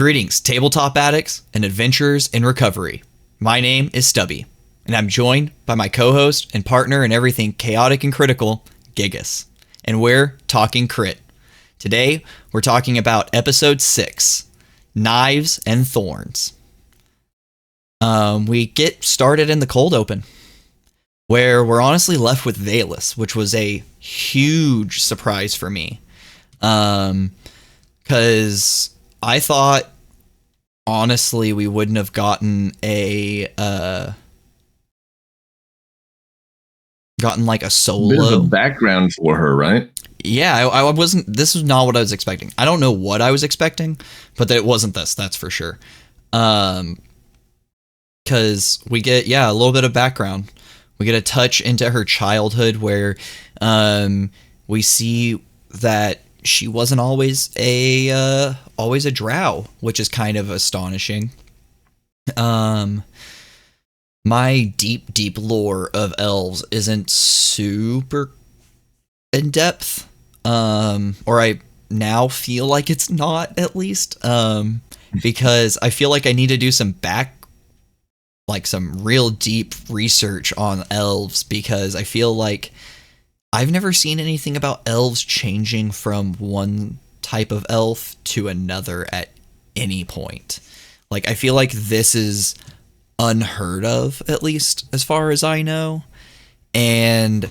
Greetings, tabletop addicts and adventurers in recovery. My name is Stubbii, and I'm joined by my co-host and partner in everything chaotic and critical, Gygis. And we're talking crit. Today, we're talking about episode 6, Knives and Thorns. We get started in the cold open, where we're honestly left with Valus, which was a huge surprise for me. Because I thought, honestly, we wouldn't have gotten like a solo. Bit of a background for her, right? Yeah, I wasn't. This was not what I was expecting. I don't know what I was expecting, but it wasn't this. That's for sure. Because we get a little bit of background. We get a touch into her childhood where we see that she wasn't always a drow, which is kind of astonishing. My deep lore of elves isn't super in depth, or I now feel like it's not, at least, because I feel like I need to do some real deep research on elves, because I feel like I've never seen anything about elves changing from one type of elf to another at any point. Like, I feel like this is unheard of, at least as far as I know. And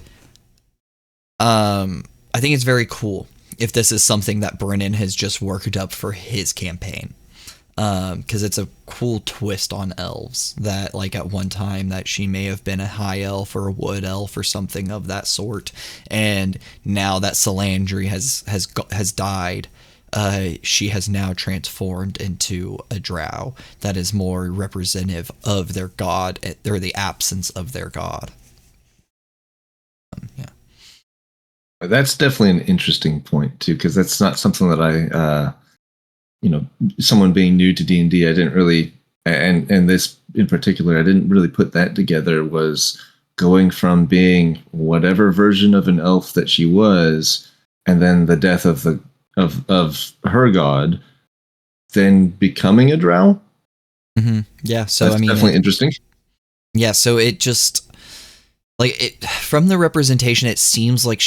I think it's very cool if this is something that Brennan has just worked up for his campaign. Because it's a cool twist on elves, that like at one time that she may have been a high elf or a wood elf or something of that sort, and now that Salandri has died, she has now transformed into a drow that is more representative of their god, or the absence of their god. Yeah, that's definitely an interesting point too, because that's not something that I someone being new to D&D, I didn't really, and this in particular, I didn't really put that together, was going from being whatever version of an elf that she was, and then the death of her god, then becoming a drow. Mm-hmm. Yeah, so that's definitely interesting. Yeah, so it just, like, from the representation, it seems like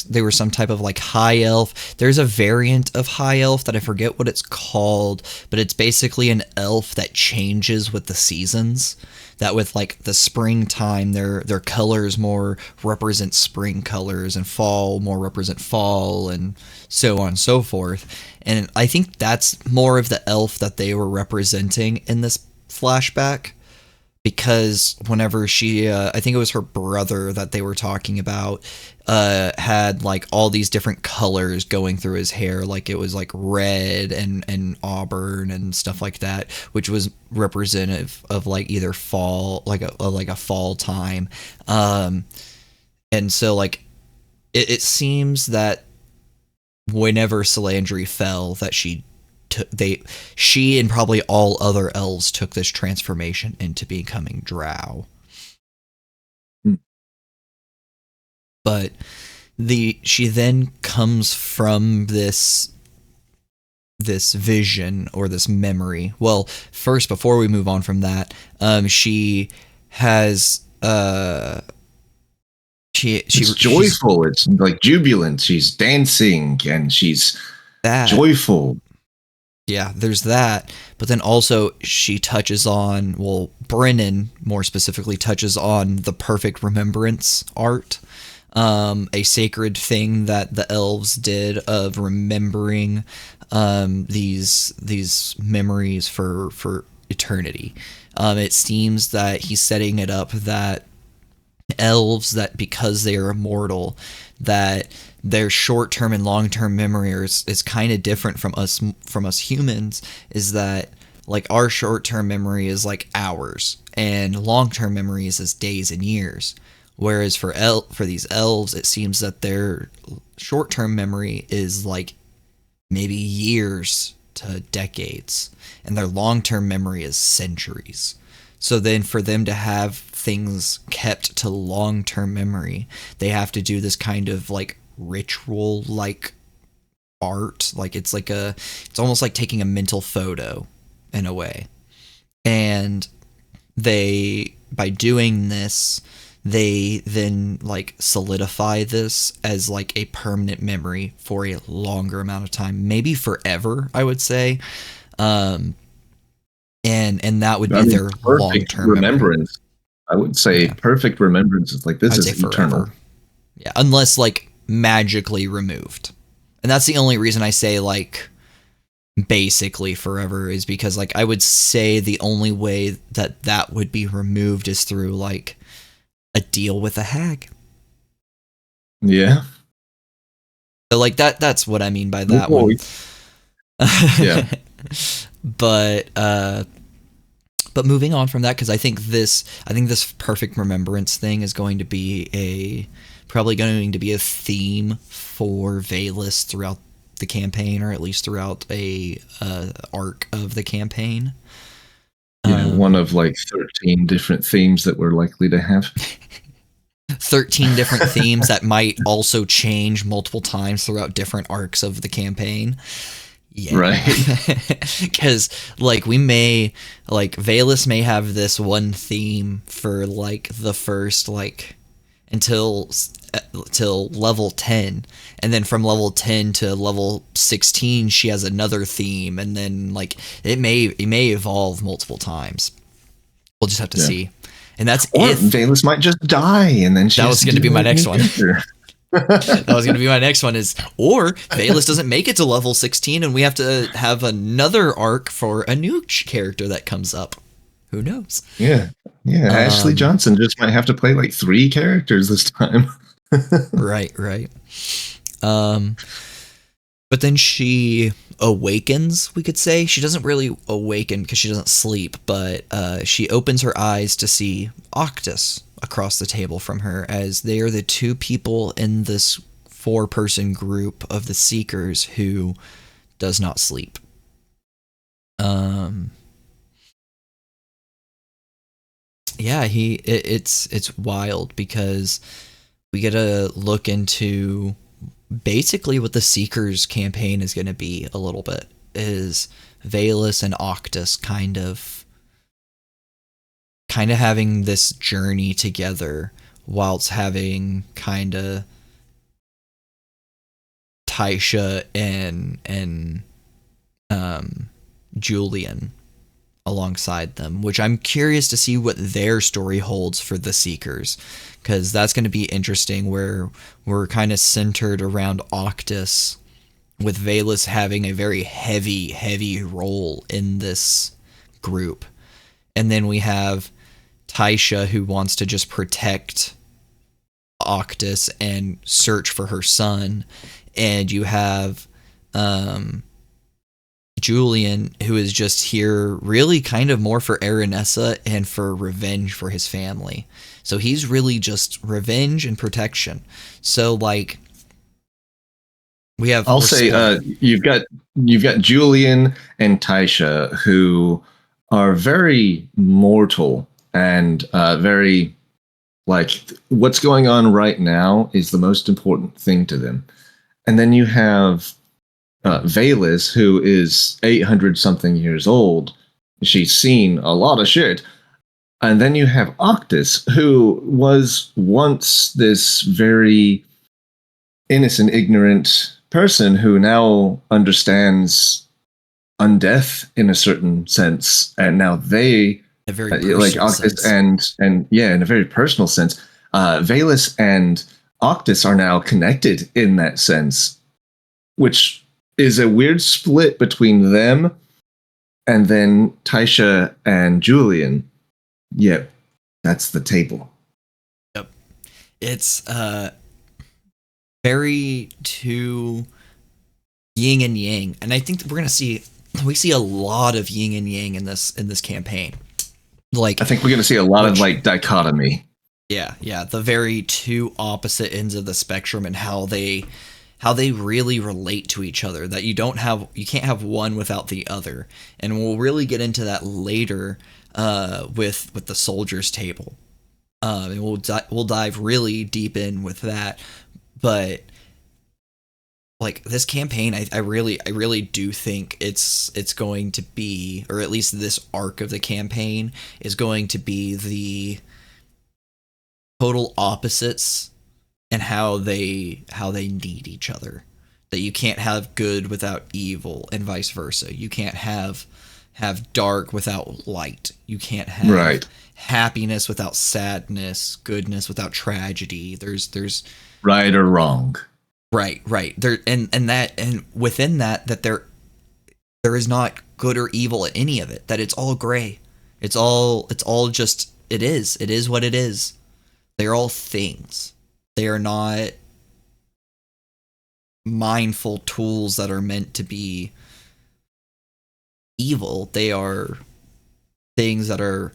they were some type of like high elf. There's a variant of high elf that I forget what it's called, but it's basically an elf that changes with the seasons. That with like the springtime, their colors more represent spring colors, and fall more represent fall, and so on and so forth. And I think that's more of the elf that they were representing in this flashback. Because whenever she, I think it was her brother that they were talking about, had like all these different colors going through his hair, like it was like red and auburn and stuff like that, which was representative of like either fall, like a fall time, and so like it seems that whenever Salandri fell, that she and probably all other elves took this transformation into becoming drow. But she then comes from this vision or this memory. Well, first, before we move on from that, she has she's joyful. It's like jubilant. She's dancing and she's joyful. Yeah, there's that. But then also she touches on, well, Brennan more specifically touches on the perfect remembrance art, a sacred thing that the elves did of remembering these memories for eternity. It seems that he's setting it up that elves, that because they are immortal, that their short-term and long-term memory is kind of different from us humans, is that like our short-term memory is like hours and long-term memories is days and years, whereas for these elves, it seems that their short-term memory is like maybe years to decades, and their long-term memory is centuries. So then for them to have things kept to long-term memory, they have to do this kind of like ritual like art. Like it's almost like taking a mental photo in a way. And by doing this, they then like solidify this as like a permanent memory for a longer amount of time, maybe forever, I would say. And that would be their long-term remembrance. Memory. I would say perfect remembrance is like this is eternal. Yeah, unless like magically removed. And that's the only reason I say like basically forever is because like I would say the only way that would be removed is through like a deal with a hag. Yeah. So like that's what I mean by that one. Yeah. But moving on from that, because I think this perfect remembrance thing is going to be probably going to be a theme for Velis throughout the campaign, or at least throughout a arc of the campaign. Yeah, one of like 13 different themes that we're likely to have. 13 different themes that might also change multiple times throughout different arcs of the campaign. Yeah. Right. Because like we may like Velis may have this one theme for like the first like until level 10, and then from level 10 to level 16 she has another theme, and then like it may evolve multiple times. We'll just have to see. And that's if Velis might just die, and then that was going to be my next one. That was going to be my next one or Velis doesn't make it to level 16 and we have to have another arc for a new character that comes up. Who knows? Yeah. Ashley Johnson just might have to play like 3 characters this time. Right. But then she awakens, we could say. She doesn't really awaken because she doesn't sleep, but she opens her eyes to see Octus across the table from her, as they are the 2 people in this 4-person group of the Seekers who does not sleep. Yeah, it's wild because we get a look into basically what the Seekers campaign is going to be a little bit, is Velis and Octus kind of having this journey together whilst having kind of Taisha and Julian alongside them, which I'm curious to see what their story holds for the Seekers, because that's going to be interesting, where we're kind of centered around Octus, with Velis having a very heavy role in this group. And then we have Taisha, who wants to just protect Octus and search for her son. And you have Julian, who is just here really kind of more for Aranessa and for revenge for his family. So he's really just revenge and protection. So like we have, I'll say you've got Julian and Taisha, who are very mortal and very like what's going on right now is the most important thing to them. And then you have Velis, who is 800 something years old. She's seen a lot of shit. And then you have Octus, who was once this very innocent, ignorant person who now understands undeath in a certain sense. And now they, a very like Octus sense. and yeah, in a very personal sense, Velis and Octus are now connected in that sense, which is a weird split between them and then Taisha and Julian. Yep, that's the table. Yep. It's very two yin and yang. And I think that we see a lot of yin and yang in this campaign. Like I think we're gonna see a lot of like dichotomy. Yeah, the very two opposite ends of the spectrum, and how they really relate to each other, that you can't have one without the other. And we'll really get into that later with the soldiers table. And we'll dive really deep in with that. But like this campaign, I really do think it's going to be, or at least this arc of the campaign is going to be the total opposites and how they need each other. That you can't have good without evil, and vice versa. You can't have dark without light. You can't have happiness without sadness, goodness without tragedy. There's right or wrong. Right. There and within that there is not good or evil in any of it. That it's all gray. It's all just it is. It is what it is. They're all things. They are not mindful tools that are meant to be evil. They are things that are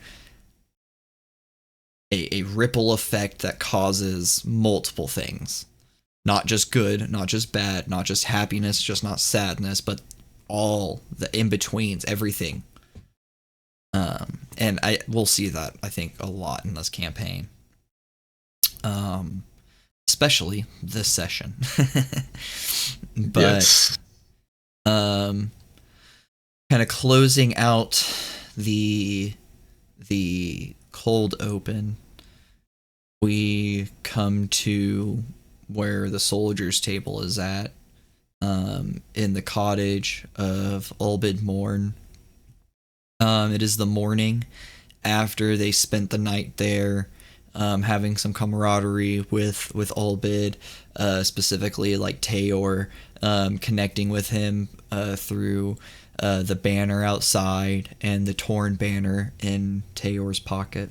a ripple effect that causes multiple things. Not just good, not just bad, not just happiness, just not sadness, but all the in-betweens, everything. And we'll see that, I think, a lot in this campaign. Especially this session. But yes. Kind of closing out the cold open, we come to where the soldiers' table is at, in the cottage of Ulbid Morn. It is the morning after they spent the night there, having some camaraderie with Ulbid, specifically like Tayor, connecting with him through the banner outside and the torn banner in Tayor's pocket.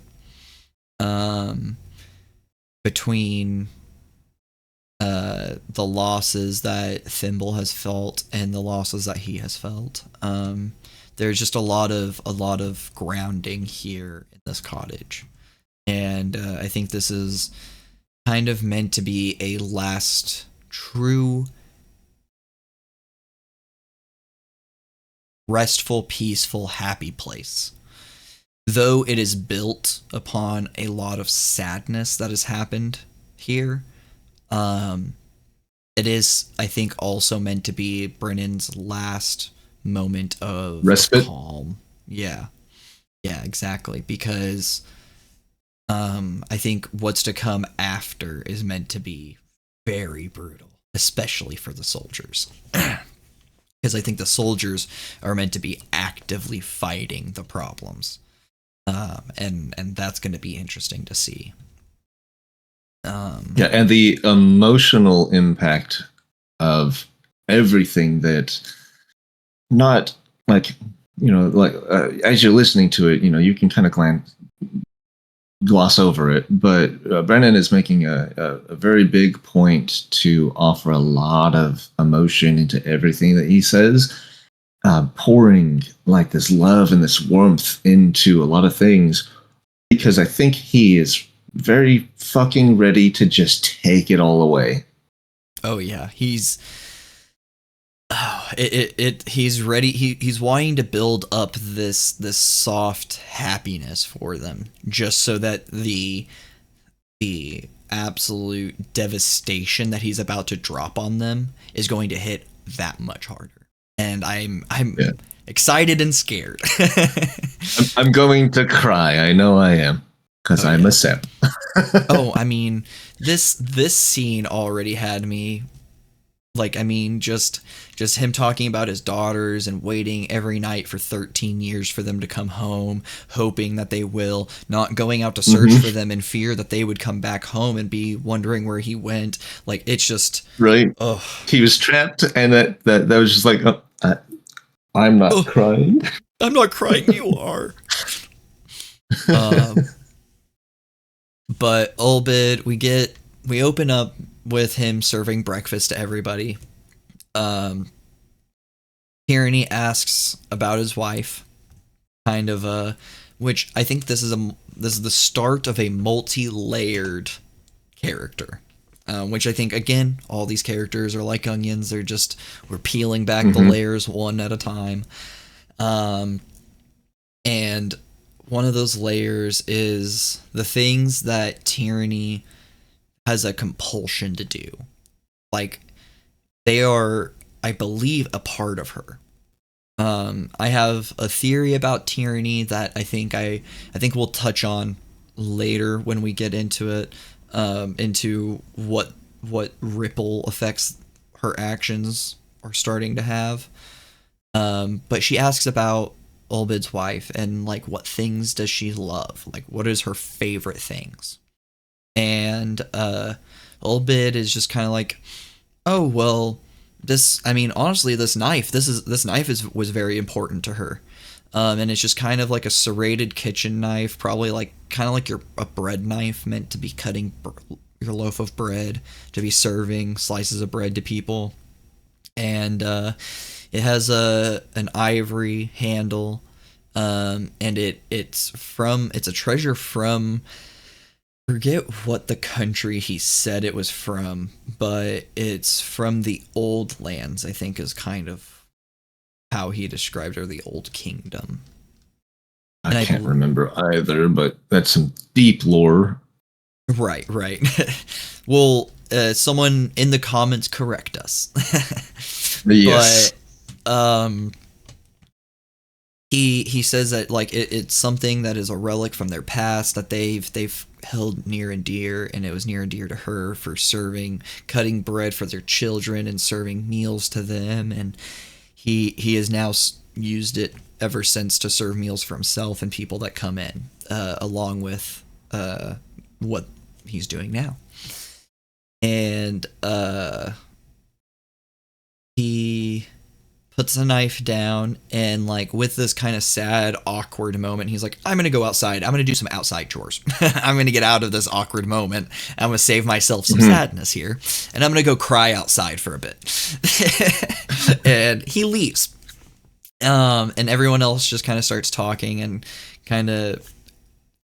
Between the losses that Thimble has felt and the losses that he has felt, there's just a lot of grounding here in this cottage. And I think this is kind of meant to be a last true restful, peaceful, happy place. Though it is built upon a lot of sadness that has happened here, it is, I think, also meant to be Brennan's last moment of respite. Calm. Yeah, exactly. Because I think what's to come after is meant to be very brutal, especially for the soldiers. Because I think the soldiers are meant to be actively fighting the problems. And that's going to be interesting to see. Yeah, and the emotional impact of everything that, not like, like as you're listening to it, you can kind of gloss over it, but Brennan is making a very big point to offer a lot of emotion into everything that he says, pouring like this love and this warmth into a lot of things, because I think he is very fucking ready to just take it all away. Oh yeah, he's ready. He's wanting to build up this soft happiness for them, just so that the absolute devastation that he's about to drop on them is going to hit that much harder. And I'm excited and scared. I'm going to cry. I know I am, because I'm a Sep. Oh, I mean, this scene already had me. Like, I mean, just him talking about his daughters and waiting every night for 13 years for them to come home, hoping that they will, not going out to search for them in fear that they would come back home and be wondering where he went. Like, it's just... Right. Oh. He was trapped, and that was just like, I'm not crying. I'm not crying, you are. But Ulbid, we open up with him serving breakfast to everybody. Tyranny asks about his wife, kind of which I think this is the start of a multi-layered character, which I think, again, all these characters are like onions. We're peeling back the layers one at a time. And one of those layers is the things that Tyranny has a compulsion to do. Like, they are, I believe, a part of her. I have a theory about tyranny that I think we'll touch on later when we get into it, into what ripple effects her actions are starting to have. But she asks about Olbid's wife and like what things does she love? Like what is her favorite things? And Olbid is just kind of like, oh well, honestly, this knife was very important to her. And it's just kind of like a serrated kitchen knife, probably like kind of like a bread knife meant to be cutting your loaf of bread, to be serving slices of bread to people. And it has an ivory handle, and it's a treasure from, forget what the country he said it was from, but it's from the old lands, I think is kind of how he described it, or the old kingdom. I can't remember either, but that's some deep lore. Right. Well, someone in the comments correct us. Yes. But he says that like it's something that is a relic from their past that they've held near and dear, and it was near and dear to her for cutting bread for their children and serving meals to them, and he has now used it ever since to serve meals for himself and people that come in, along with what he's doing now. And he puts the knife down, and like with this kind of sad, awkward moment, he's like, I'm gonna go outside, I'm gonna do some outside chores. I'm gonna get out of this awkward moment, I'm gonna save myself some sadness here, and I'm gonna go cry outside for a bit. And he leaves, and everyone else just kind of starts talking and kind of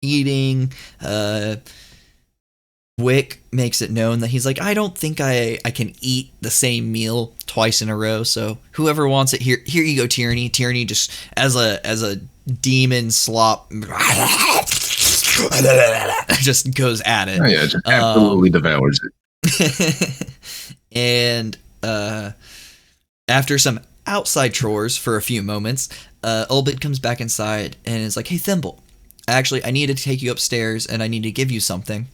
eating. Wick makes it known that he's like, I don't think I can eat the same meal twice in a row, so whoever wants it, here you go, Tyranny. Tyranny just as a demon slop just goes at it. Oh yeah, just absolutely devours it. And after some outside chores for a few moments, Olbid comes back inside and is like, hey Thimble, actually I need to take you upstairs and I need to give you something.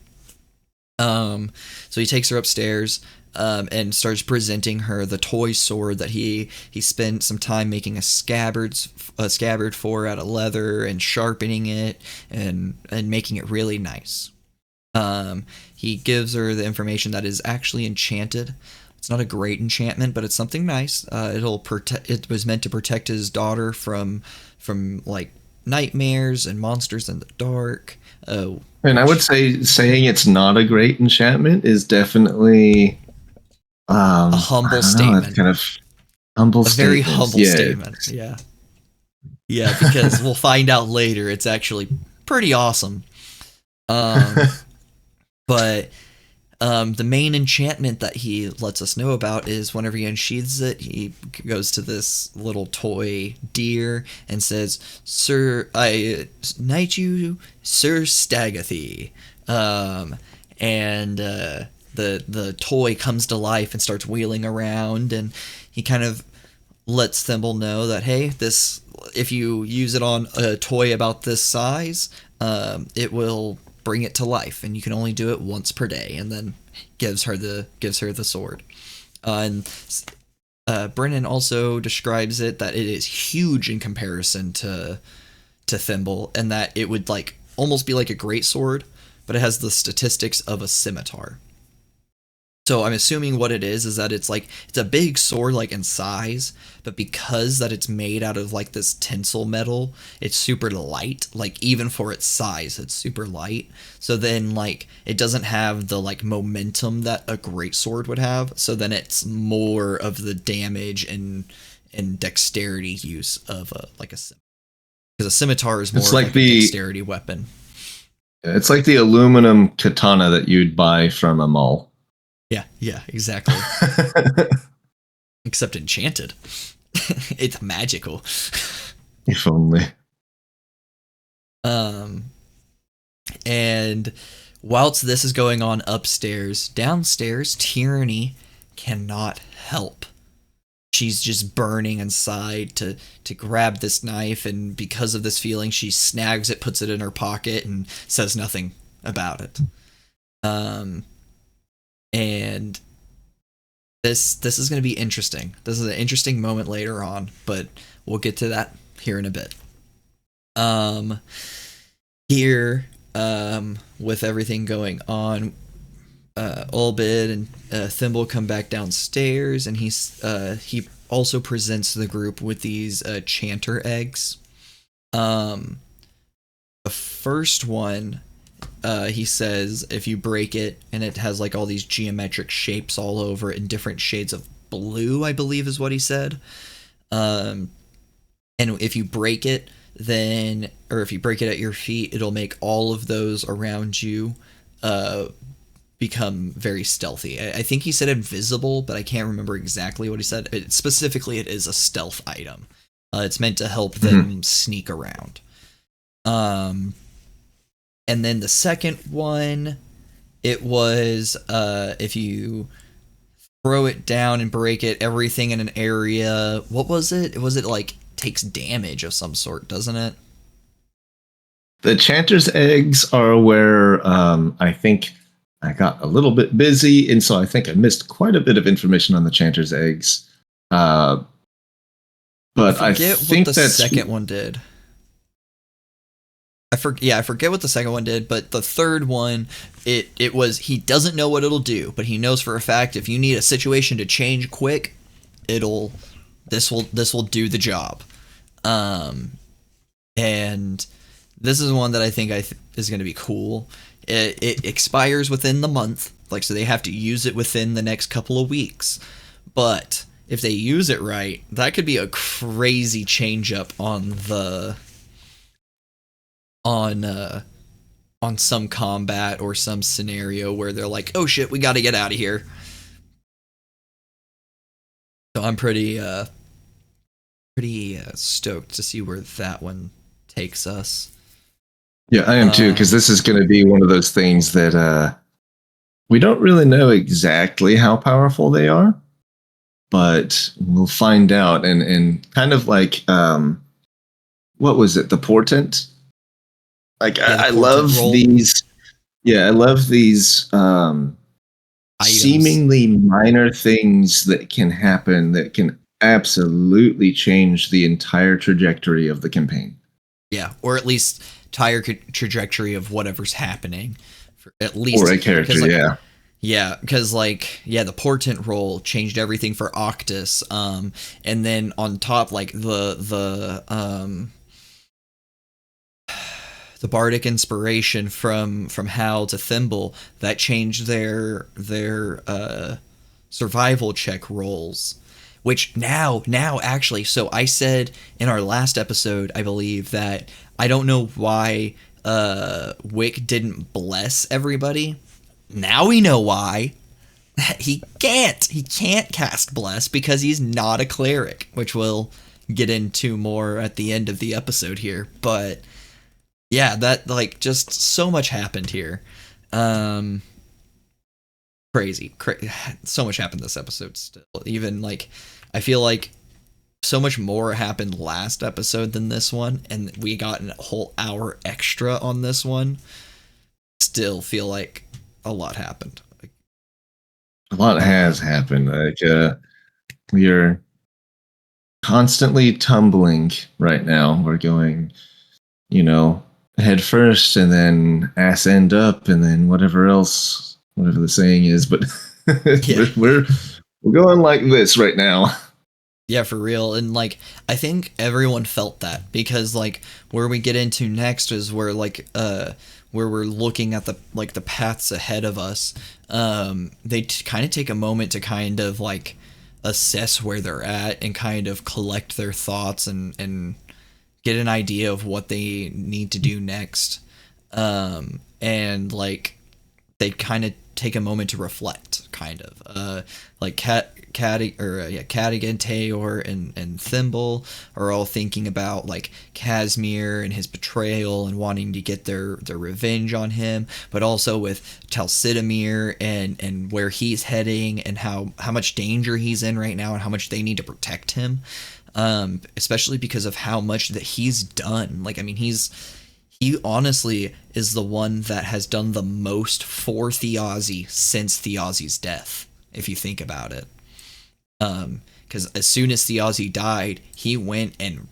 So he takes her upstairs, and starts presenting her the toy sword that he spent some time making a scabbard for out of leather and sharpening it and making it really nice. He gives her the information that is actually enchanted. It's not a great enchantment, but it's something nice. It was meant to protect his daughter from like nightmares and monsters in the dark. And I would say saying it's not a great enchantment is definitely a humble statement. Kind of humble, very humble statement. Yeah, because we'll find out later it's actually pretty awesome. But the main enchantment that he lets us know about is whenever he unsheathes it, he goes to this little toy deer and says, Sir, I knight you, Sir Stagathy. And the toy comes to life and starts wheeling around, and he kind of lets Thimble know that, hey, if you use it on a toy about this size, it will bring it to life, and you can only do it once per day. And then gives her the sword. And Brennan also describes it that it is huge in comparison to Thimble, and that it would like almost be like a great sword, but it has the statistics of a scimitar. So I'm assuming what it is that it's a big sword like in size, but because that it's made out of like this tinsel metal, it's super light. Like even for its size, it's super light. So then like it doesn't have the like momentum that a great sword would have. So then it's more of the damage and dexterity use of a scimitar. Because a scimitar is more like a dexterity weapon. It's like the aluminum katana that you'd buy from a mall. Yeah, exactly. Except enchanted. It's magical. If only. And whilst this is going on upstairs, downstairs, Tyranny cannot help. She's just burning inside to grab this knife, and because of this feeling, she snags it, puts it in her pocket, and says nothing about it. And this is going to be interesting. This is an interesting moment later on, but we'll get to that here in a bit. Here, with everything going on, Olbid and Thimble come back downstairs, and he also presents the group with these chanter eggs. The first one, he says, if you break it, and it has like all these geometric shapes all over it in different shades of blue, I believe is what he said. And if you break it, or if you break it at your feet, it'll make all of those around you become very stealthy. I think he said invisible, but I can't remember exactly what he said. Specifically, it is a stealth item. It's meant to help them sneak around. And then the second one, it was if you throw it down and break it, everything in an area. What was it? Was it like takes damage of some sort, doesn't it? The chanter's eggs are where I think I got a little bit busy, and so I think I missed quite a bit of information on the chanter's eggs. But I think what the second one did. I forget what the second one did, but the third one, it was, he doesn't know what it'll do, but he knows for a fact if you need a situation to change quick, this will do the job. And this is one that I think is going to be cool. It expires within the month, so they have to use it within the next couple of weeks. But if they use it right, that could be a crazy change up on some combat or some scenario where they're like, oh shit, we got to get out of here. So I'm pretty stoked to see where that one takes us. Yeah, I am too, because this is going to be one of those things that we don't really know exactly how powerful they are, but we'll find out. And kind of like, what was it? The portent? Like, I love these. Yeah, I love these seemingly minor things that can happen that can absolutely change the entire trajectory of the campaign. Yeah, or at least entire trajectory of whatever's happening, for at least, or a character. Because the portent roll changed everything for Octus, and then on top, like the bardic inspiration from Hal to Thimble, that changed their survival check rolls. Which now actually, so I said in our last episode, I believe, that I don't know why Wick didn't bless everybody. Now we know why. He can't cast bless because he's not a cleric, which we'll get into more at the end of the episode here. But yeah, that just so much happened here. Crazy. So much happened this episode still. Even I feel like so much more happened last episode than this one, and we got a whole hour extra on this one. Still feel like a lot happened. A lot has happened. We are constantly tumbling right now. We're going, head first, and then ass end up, and then whatever the saying is. But yeah. we're going like this right now. Yeah, for real. And I think everyone felt that, because where we get into next is where where we're looking at the paths ahead of us. They kind of take a moment to kind of assess where they're at and kind of collect their thoughts and get an idea of what they need to do next. And they kind of take a moment to reflect, kind of. Like Cadigan, Tayor, and Thimble are all thinking about like Casimir and his betrayal and wanting to get their revenge on him, but also with Talsidamir and where he's heading and how much danger he's in right now and how much they need to protect him, especially because of how much that he's done. Like, I mean, he honestly is the one that has done the most for Thiazi since Thiazi's death, if you think about it. Because as soon as Thiazi died, he went and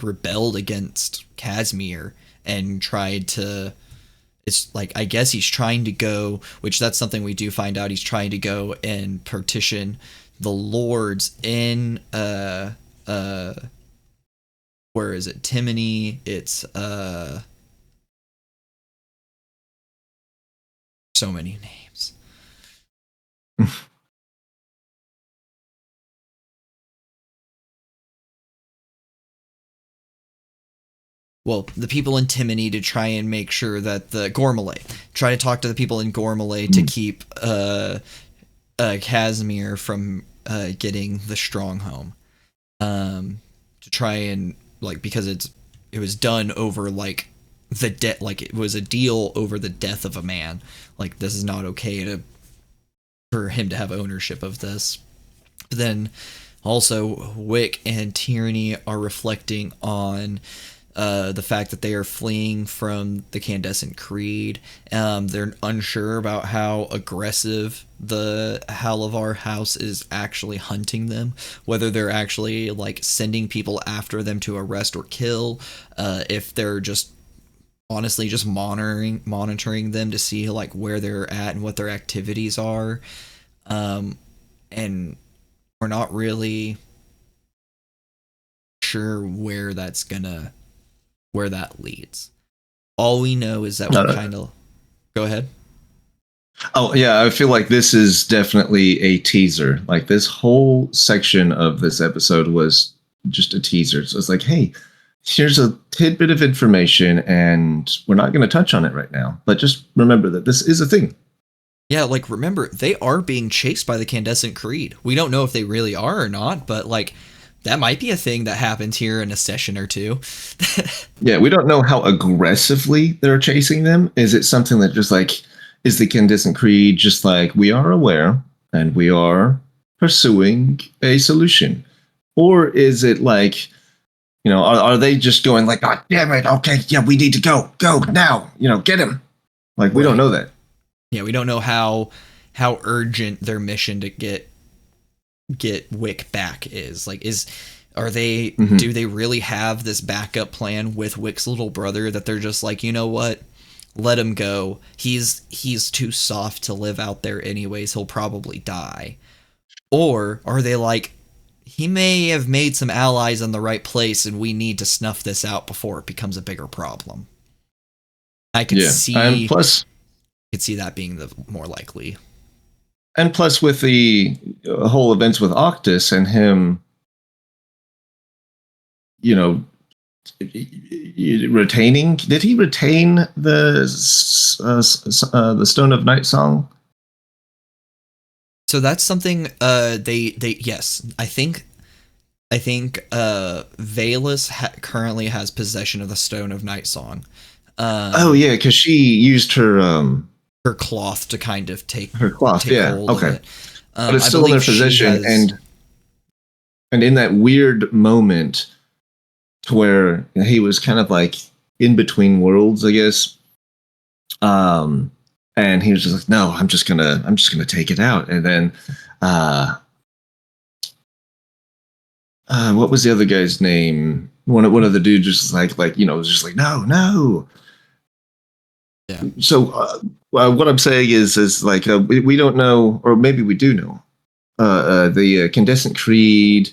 rebelled against Casimir and tried to... It's like, I guess he's trying to go, which that's something we do find out, he's trying to go and petition the lords in... where is it? Timony. It's so many names. Well, the people in Timony to try and make sure that the Gormalay, try to talk to the people in Gormalay to keep Casimir from getting the Stronghold. To try and, like, because it was done over like the debt, like it was a deal over the death of a man. Like, this is not okay for him to have ownership of this. But then also Wick and Tyranny are reflecting on the fact that they are fleeing from the Candescent Creed. They're unsure about how aggressive the Halavar house is actually hunting them, whether they're actually like sending people after them to arrest or kill, if they're just honestly just monitoring them to see like where they're at and what their activities are. And we're not really sure where that leads. All we know is that we're kind of... Go ahead. Oh, yeah, I feel like this is definitely a teaser. Like, this whole section of this episode was just a teaser. So it's like, hey, here's a tidbit of information, and we're not going to touch on it right now. But just remember that this is a thing. Yeah, like, remember, they are being chased by the Candescent Creed. We don't know if they really are or not, but, like... That might be a thing that happens here in a session or two. Yeah, we don't know how aggressively they're chasing them. Is it something that just like, is the Candescent Creed just like, we are aware and we are pursuing a solution? Or is it like, you know, are they just going like, God damn it, okay, yeah, we need to go now, you know, get him. Like, we don't know that. Yeah, we don't know how urgent their mission to get Wick back is. Like, do they really have this backup plan with Wick's little brother that they're just like, you know what, let him go, he's too soft to live out there anyways, he'll probably die? Or are they like, he may have made some allies in the right place and we need to snuff this out before it becomes a bigger problem? I could see, and plus, I could see that being the more likely. And plus, with the whole events with Octus and him, you know, retaining. Did he retain the Stone of Night Song? So that's something. They yes, I think Valus currently has possession of the Stone of Night Song. Oh yeah, because she used her cloth to kind of take hold okay. of it. But it's still in their possession, and in that weird moment to where he was kind of like in between worlds, I guess. And he was just like, "No, I'm just gonna take it out." And then, what was the other guy's name? One of the dudes just like you know, was just like, no. Yeah. So what I'm saying is like we don't know, or maybe we do know, the Candescent Creed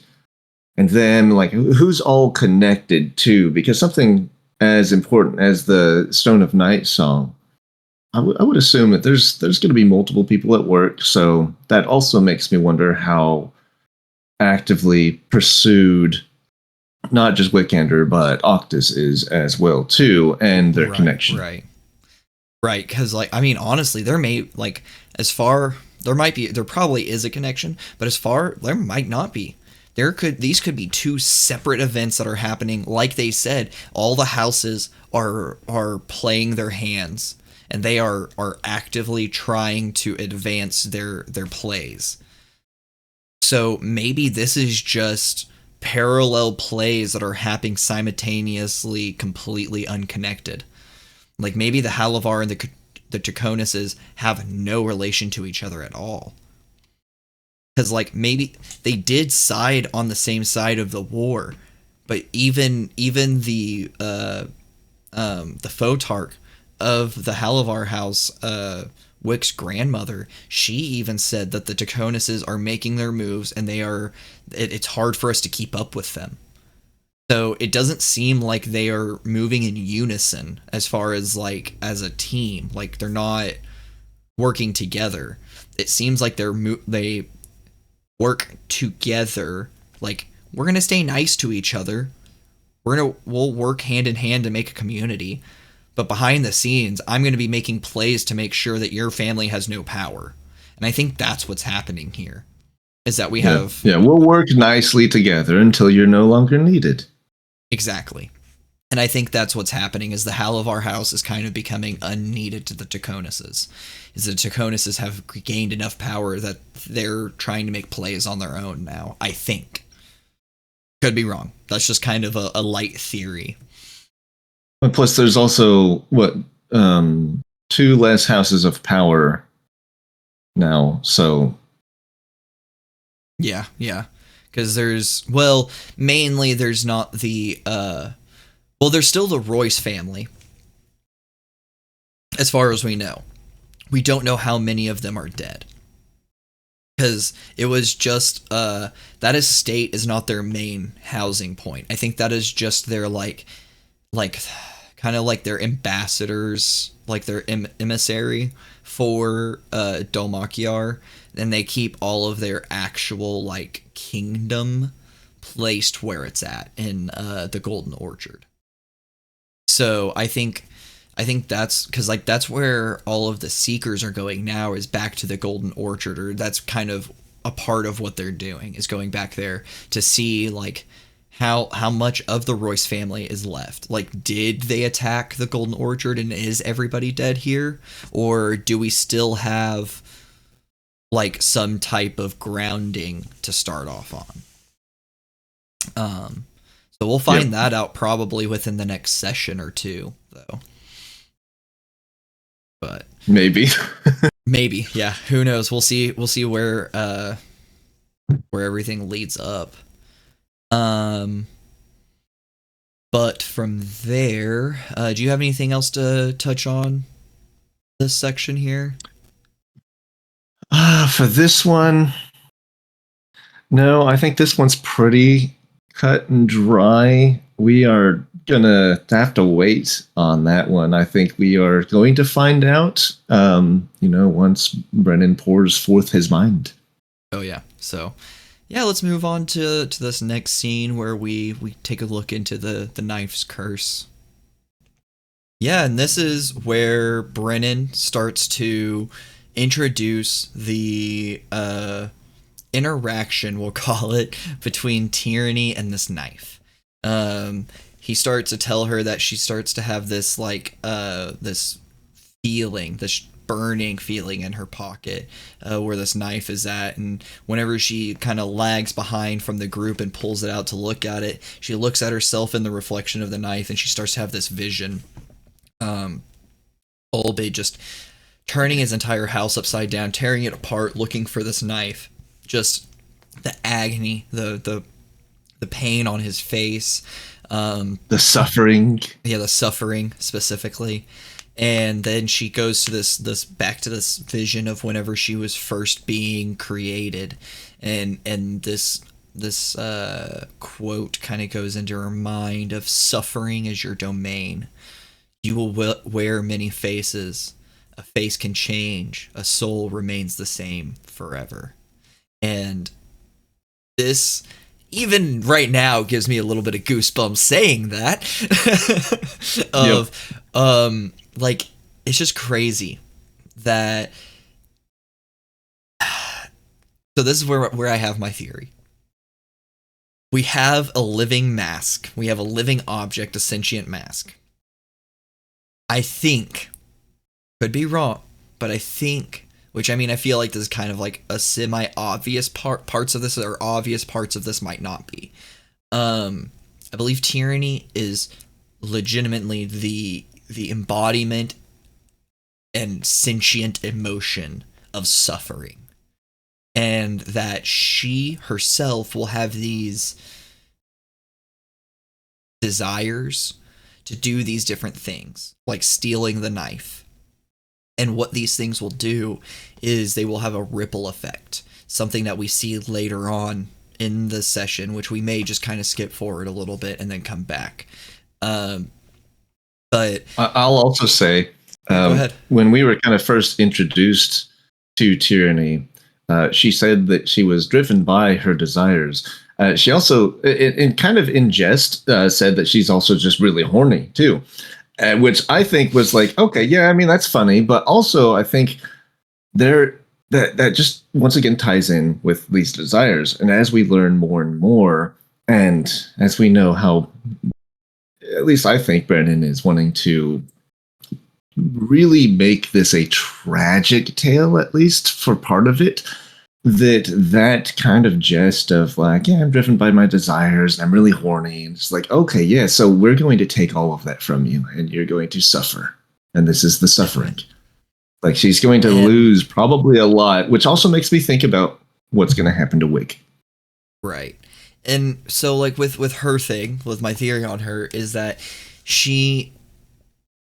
and them, like who's all connected to, because something as important as the Stone of Night Song, I would assume that there's going to be multiple people at work. So that also makes me wonder how actively pursued not just Wickander but Octus is as well too, and their connection. Right, because, like, I mean, honestly, there may, like, as far There probably is a connection, but there might not be. These could be two separate events that are happening. Like they said, all the houses are playing their hands, and they are actively trying to advance their plays. So maybe this is just parallel plays that are happening simultaneously, completely unconnected. Like maybe the Halavar and the Draconuses have no relation to each other at all. Because like maybe they did side on the same side of the war, but even the Photarch of the Halavar house, Wick's grandmother, she even said that the Draconuses are making their moves, and it's hard for us to keep up with them. So it doesn't seem like they are moving in unison as far as like as a team. Like they're not working together. It seems like they work together. Like, we're gonna stay nice to each other. We'll work hand in hand to make a community. But behind the scenes, I'm going to be making plays to make sure that your family has no power. And I think that's what's happening here. Is that we have... Yeah, we'll work nicely together until you're no longer needed. Exactly. And I think that's what's happening, is the Halavar house is kind of becoming unneeded to the Draconuses. Is the Draconuses have gained enough power that they're trying to make plays on their own now, I think. Could be wrong. That's just kind of a light theory. But plus, there's also, 2 less houses of power now, so... Yeah. Because mainly there's not the... there's still the Royce family, as far as we know. We don't know how many of them are dead. Because it was just, that estate is not their main housing point. I think that is just their, kind of like their ambassadors, like their emissary for dol-makjar. And they keep all of their actual, kingdom placed where it's at, in the Golden Orchard. So I think that's because that's where all of the Seekers are going now, is back to the Golden Orchard, or that's kind of a part of what they're doing, is going back there to see how much of the Royce family is left. Did they attack the Golden Orchard and is everybody dead here, or do we still have some type of grounding to start off on? So we'll find that out probably within the next session or two, though. But maybe, yeah. Who knows? We'll see where everything leads up. But from there, do you have anything else to touch on this section here? For this one, no. I think this one's pretty cut and dry. We are gonna have to wait on that one. I think we are going to find out, once Brennan pours forth his mind. Oh yeah. So yeah, let's move on to this next scene where we take a look into the knife's curse. Yeah, and this is where Brennan starts to introduce the interaction, we'll call it, between Tyranny and this knife. He starts to tell her that she starts to have this this feeling, this burning feeling in her pocket, where this knife is at, and whenever she kind of lags behind from the group and pulls it out to look at it, she looks at herself in the reflection of the knife, and she starts to have this vision. Olbe just turning his entire house upside down, tearing it apart, looking for this knife. Just the agony, the pain on his face, the suffering. Yeah, the suffering specifically. And then she goes to this back to this vision of whenever she was first being created, and this quote kind of goes into her mind of suffering is your domain. You will wear many faces. A face can change. A soul remains the same forever. And this, even right now, gives me a little bit of goosebumps saying that. It's just crazy that So this is where I have my theory. We have a living mask. We have a living object, a sentient mask. I think, could be wrong, but I think, which I mean, I feel like this is kind of like a semi-obvious parts of this are obvious, parts of this might not be. I believe tyranny is legitimately the embodiment and sentient emotion of suffering. And that she herself will have these desires to do these different things, like stealing the knife. And what these things will do is they will have a ripple effect, something that we see later on in the session, which we may just kind of skip forward a little bit and then come back. But I'll also say, go ahead. When we were kind of first introduced to tyranny, she said that she was driven by her desires. She also, in kind of in jest, said that she's also just really horny too, which I think was like, okay, yeah, I mean that's funny, but also I think that just once again ties in with these desires. And as we learn more and more, and as we know how, at least I think Brennan is wanting to really make this a tragic tale, at least for part of it, that kind of jest of like, yeah, I'm driven by my desires and I'm really horny, and it's like, okay, yeah, so we're going to take all of that from you and you're going to suffer, and this is the suffering. Like, she's going to lose probably a lot, which also makes me think about what's going to happen to Wig. Right. And so like with her thing, with my theory on her, is that she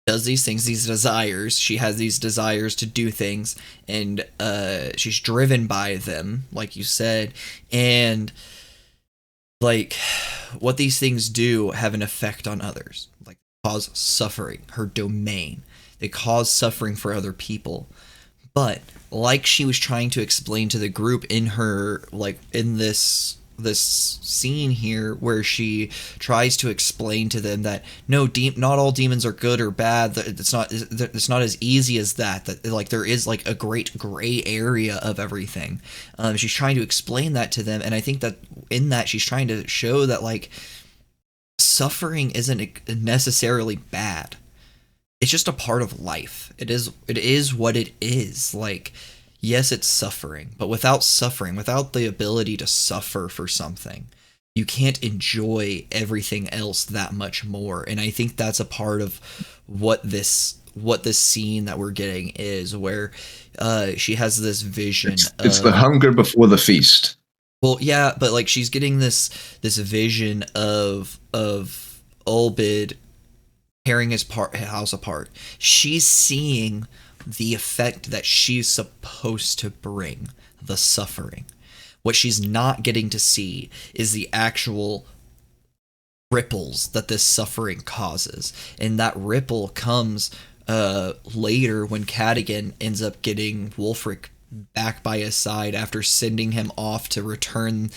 does these things, these desires. She has these desires to do things, and she's driven by them, like you said. And like what these things do have an effect on others, like cause suffering, her domain. They cause suffering for other people. But like she was trying to explain to the group in her, like in this scene here, where she tries to explain to them that no, not all demons are good or bad, that it's not as easy as that like there is like a great gray area of everything. She's trying to explain that to them, and I think that in that she's trying to show that like suffering isn't necessarily bad. It's just a part of life. It is what it is. Like, yes, it's suffering, but without suffering, without the ability to suffer for something, you can't enjoy everything else that much more. And I think that's a part of what this scene that we're getting is, where she has this vision. It's the hunger before the feast. Well, yeah, but like she's getting this vision of Olbid tearing his house apart. She's seeing the effect that she's supposed to bring, the suffering. What she's not getting to see is the actual ripples that this suffering causes. And that ripple comes later when Cadigan ends up getting Wulfric back by his side after sending him off to return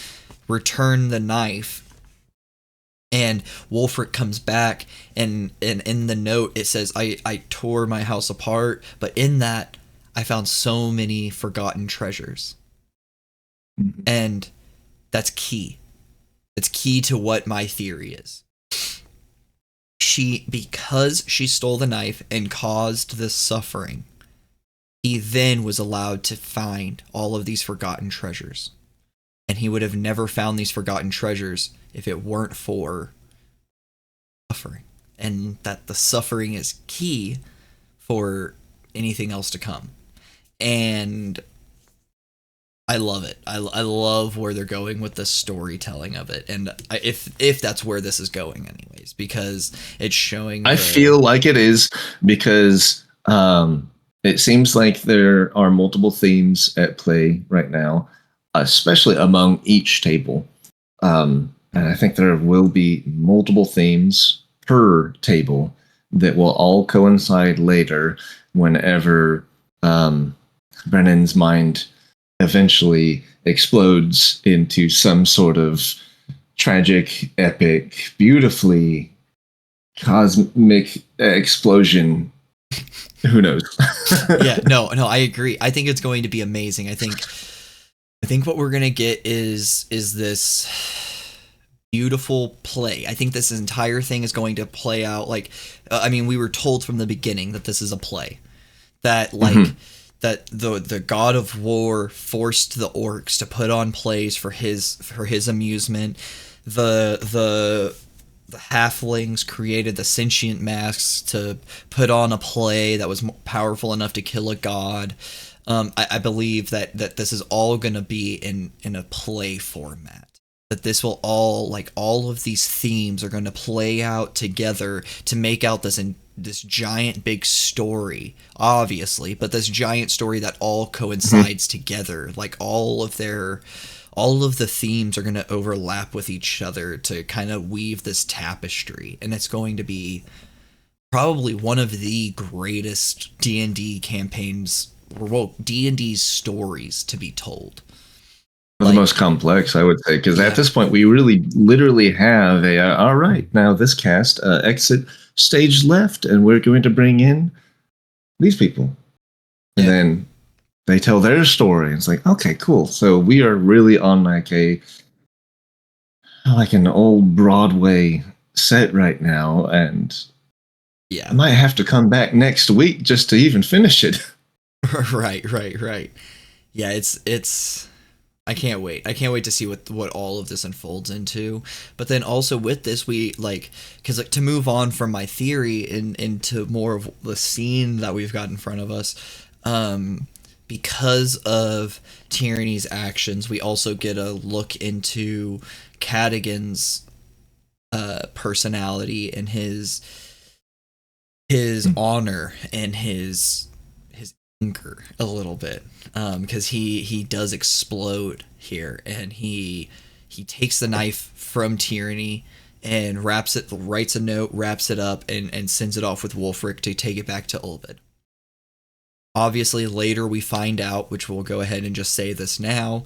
the knife. And Wulfric comes back, and in the note it says, I tore my house apart, but in that I found so many forgotten treasures. Mm-hmm. And that's key. It's key to what my theory is. Because she stole the knife and caused this suffering, he then was allowed to find all of these forgotten treasures. And he would have never found these forgotten treasures if it weren't for suffering. And that the suffering is key for anything else to come. And I love it. I love where they're going with the storytelling of it. And if that's where this is going anyways, because it's showing... I feel like it is, because it seems like there are multiple themes at play right now, especially among each table. And I think there will be multiple themes per table that will all coincide later whenever Brennan's mind eventually explodes into some sort of tragic, epic, beautifully cosmic explosion. Who knows? Yeah, no, I agree. I think it's going to be amazing. I think I think what we're gonna get is this beautiful play. I think this entire thing is going to play out like, I mean, we were told from the beginning that this is a play, that like that the god of war forced the orcs to put on plays for his amusement. The halflings created the sentient masks to put on a play that was powerful enough to kill a god. I believe that this is all going to be in a play format. That this will all, like, all of these themes are going to play out together to make out this giant big story, obviously, but this giant story that all coincides together. Like, all of the themes are going to overlap with each other to kind of weave this tapestry, and it's going to be probably one of the greatest D&D campaigns, or well, D&D's stories to be told. The most complex, I would say, because at this point we really literally have all right, now this cast exit stage left, and we're going to bring in these people, and then they tell their story. It's like, okay, cool. So we are really on like an old Broadway set right now, and I might have to come back next week just to even finish it. Right. Yeah, it's I can't wait. I can't wait to see what all of this unfolds into. But then also with this, we because to move on from my theory into more of the scene that we've got in front of us, because of Tyranny's actions, we also get a look into Cadigan's personality and his honor and his anger a little bit, because he does explode here, and he takes the knife from Tyranny and writes a note, wraps it up, and sends it off with Wulfric to take it back to Ulvid. Obviously, later we find out, which we'll go ahead and just say this now,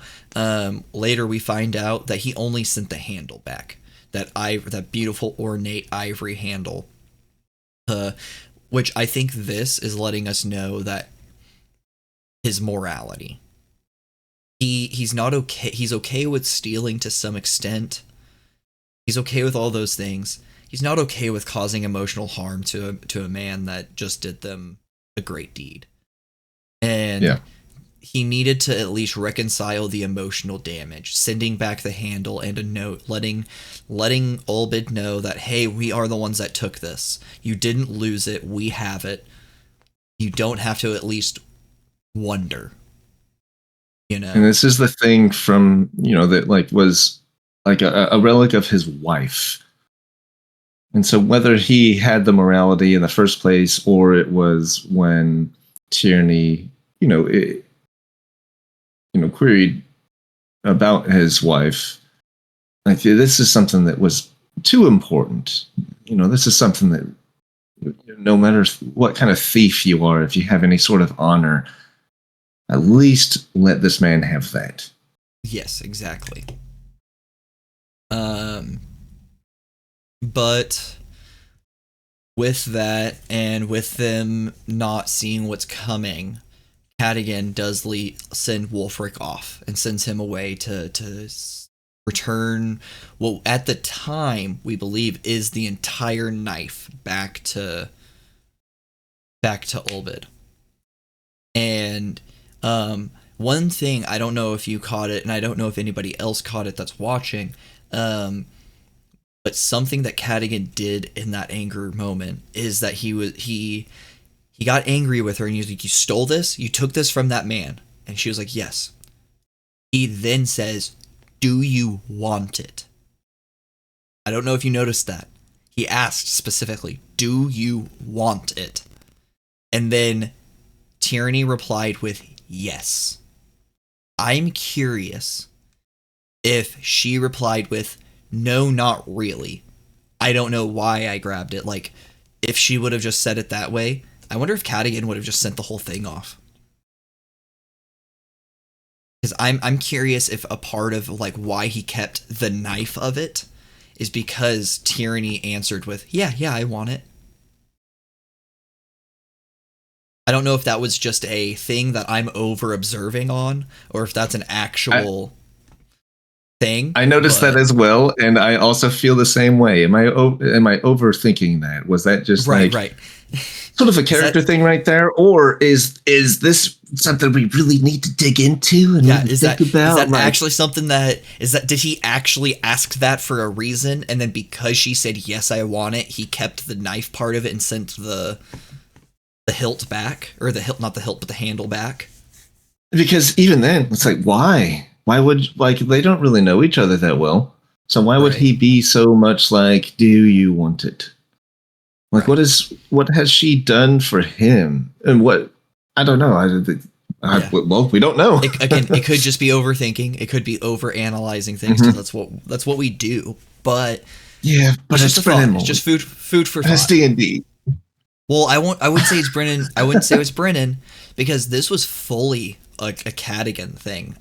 later we find out that he only sent the handle back, that beautiful ornate ivory handle, which I think this is letting us know that his morality. He's not okay. He's okay with stealing to some extent. He's okay with all those things. He's not okay with causing emotional harm to a man that just did them a great deed. And he needed to at least reconcile the emotional damage, sending back the handle and a note, letting Ulbid know that, hey, we are the ones that took this. You didn't lose it. We have it. You don't have to at least wonder, And this is the thing from, that was like a relic of his wife. And so whether he had the morality in the first place, or it was when Tyranny, queried about his wife, like, this is something that was too important. This is something that, no matter what kind of thief you are, if you have any sort of honor, at least let this man have that. Yes, exactly. But with that, and with them not seeing what's coming, Cadigan does send Wulfric off and sends him away to return what at the time we believe is the entire knife back to Ulbid. And one thing, I don't know if you caught it, and I don't know if anybody else caught it that's watching, but something that Cadigan did in that anger moment is that he got angry with her, and he was like, you stole this? You took this from that man? And she was like, yes. He then says, do you want it? I don't know if you noticed that. He asked specifically, do you want it? And then Tyranny replied with yes. I'm curious if she replied with no, not really. I don't know why I grabbed it. Like, if she would have just said it that way, I wonder if Cadigan would have just sent the whole thing off. Because I'm curious if a part of why he kept the knife of it is because Tyranny answered with, yeah, I want it. I don't know if that was just a thing that I'm over observing on, or if that's an actual thing. I noticed that as well, and I also feel the same way. Am I overthinking that? Was that just right. Sort of a character thing right there, or is this something we really need to dig into and think about? Is that actually something did he actually ask that for a reason, and then because she said yes, I want it, he kept the knife part of it and sent the hilt back, or the hilt, not the hilt, but the handle back? Because even then, it's like, why? Why would, they don't really know each other that well, so why would he be so much like, do you want it? Like, what has she done for him? And what, I don't know. Well, we don't know. It could just be overthinking. It could be over-analyzing things, because that's what we do. But yeah, but it's Brennan. It's just food for thought. It's D&D. Well, I wouldn't say it's Brennan. I wouldn't say it's Brennan, because this was fully like a Cadigan thing.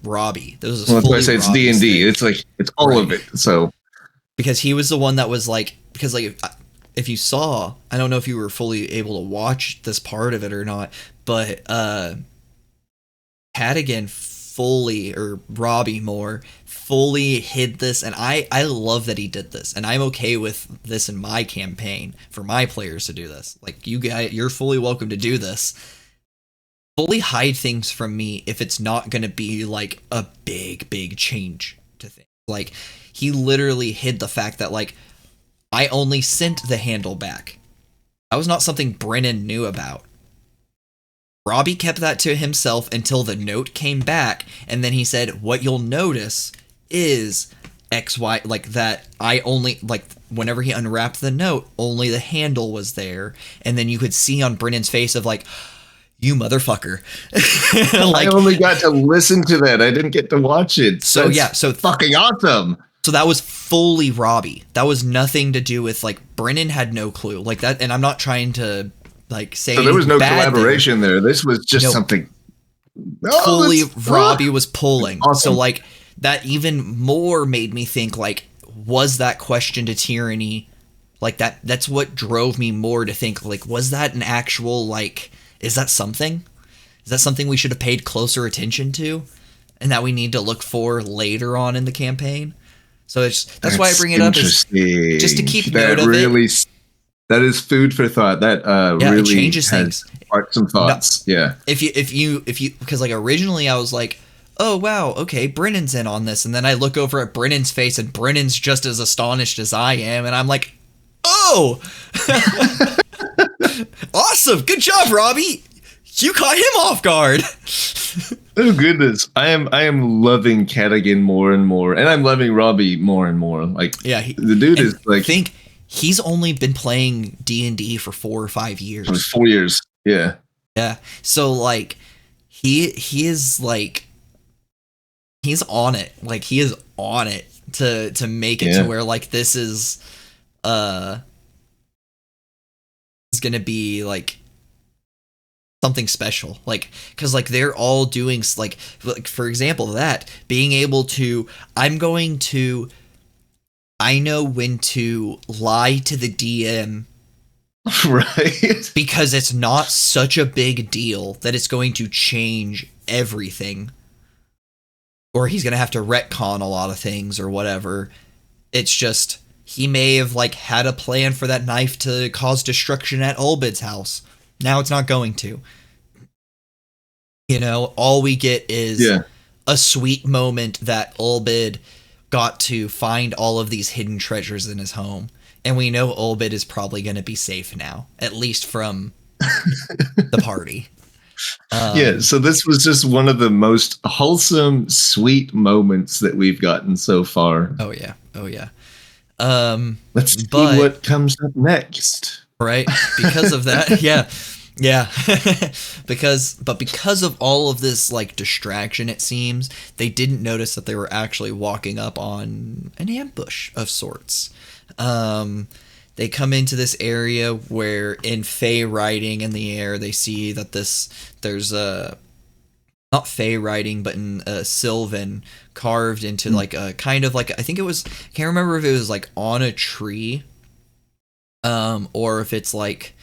Robbie. This was that's why I say it's D&D. It's like, it's all of it. So because he was the one that was like, because like, if you saw, I don't know if you were fully able to watch this part of it or not, but Cadigan fully, or Robbie more, fully hid this, and I love that he did this, and I'm okay with this in my campaign for my players to do this. Like, you guys, you're fully welcome to do this. Fully hide things from me if it's not going to be like a big change to things. Like, he literally hid the fact that, like, I only sent the handle back. That was not something Brennan knew about. Robbie kept that to himself until the note came back, and then he said, what you'll notice is XY, like that I only, like, whenever he unwrapped the note, only the handle was there, and then you could see on Brennan's face of like, you motherfucker. Like, I only got to listen to that. I didn't get to watch it. So fucking awesome. So that was fully Robbie. That was nothing to do with, like, Brennan had no clue. Like that, and I'm not trying to like say so there was no collaboration there. This was just something fully Robbie was pulling. Awesome. So like that even more made me think, like, was that question to tyranny, like that's what drove me more to think, like, was that an actual, like, is that something we should have paid closer attention to, and that we need to look for later on in the campaign? So that's why I bring it up, is just to keep note of it. That is food for thought. That really it changes things. Sparked some thoughts. No, yeah. If you because like originally I was like, oh wow, okay, Brennan's in on this, and then I look over at Brennan's face, and Brennan's just as astonished as I am, and I'm like, oh, awesome, good job, Robbie. You caught him off guard. Oh goodness, I am loving Cadigan more and more, and I'm loving Robbie more and more. Like, yeah, the dude is like, I think he's only been playing D&D for 4 or 5 years. It was 4 years. Yeah. Yeah. So like he is like, he's on it. Like, he is on it to make it to where, like, this is going to be like something special, like, because like they're all doing like for example, that being able to, I know when to lie to the DM, right? Because it's not such a big deal that it's going to change everything, or he's going to have to retcon a lot of things or whatever. It's just, he may have like had a plan for that knife to cause destruction at Olbid's house. Now it's not going to. You know, all we get is a sweet moment that Olbid got to find all of these hidden treasures in his home. And we know Olbid is probably going to be safe now, at least from the party. So this was just one of the most wholesome, sweet moments that we've gotten so far. Oh, yeah. Let's see what comes up next. Right? Because of that, yeah. because of all of this like distraction, it seems they didn't notice that they were actually walking up on an ambush of sorts. They come into this area where, in Fey writing in the air, they see that there's a, not Fey writing, but in Sylvan carved into like a kind of like, I think it was, I can't remember if it was like on a tree, or if it's like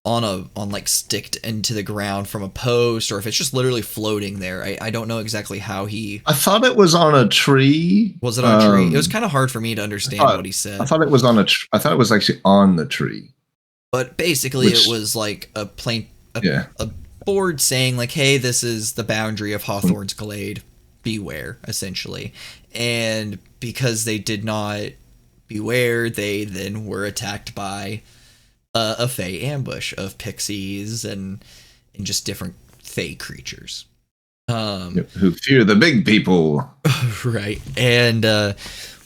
like sticked into the ground from a post, or if it's just literally floating there. I don't know exactly how he. I thought it was on a tree. Was it on a tree? It was kind of hard for me to understand what he said. I thought it was on a. I thought it was actually on the tree. But basically, it was like a board saying like, "Hey, this is the boundary of Hawthorne's Glade. Beware," essentially. And because they did not beware, they then were attacked by a fey ambush of pixies and just different fey creatures. Who fear the big people. Right. And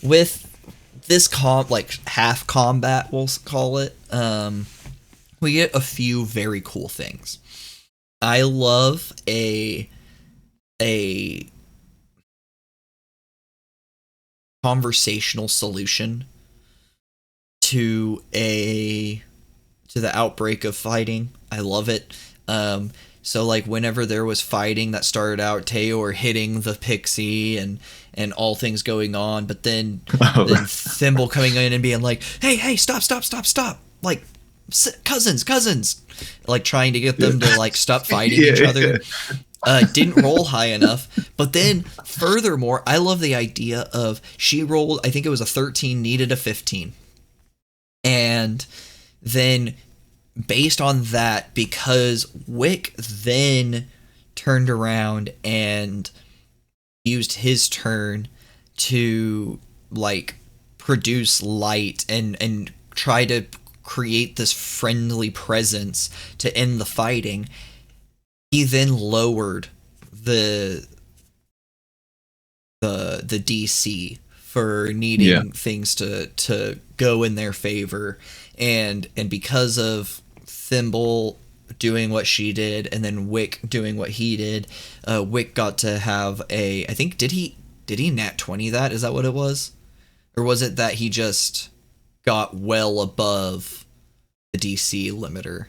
with this half combat, we'll call it, we get a few very cool things. I love a conversational solution to the outbreak of fighting. I love it. So like whenever there was fighting that started out Tayor hitting the pixie and all things going on, but then Thimble coming in and being like, hey, stop. Like cousins, like trying to get them to like stop fighting each other. Didn't roll high enough. But then furthermore, I love the idea of she rolled, I think it was a 13, needed a 15. And then based on that, because Wick then turned around and used his turn to like produce light and try to create this friendly presence to end the fighting, he then lowered the DC for needing things to go in their favor, and because of Thimble doing what she did and then Wick doing what he did, Wick got to have I think did he nat 20 that? Is that what it was? Or was it that he just got well above the DC limiter?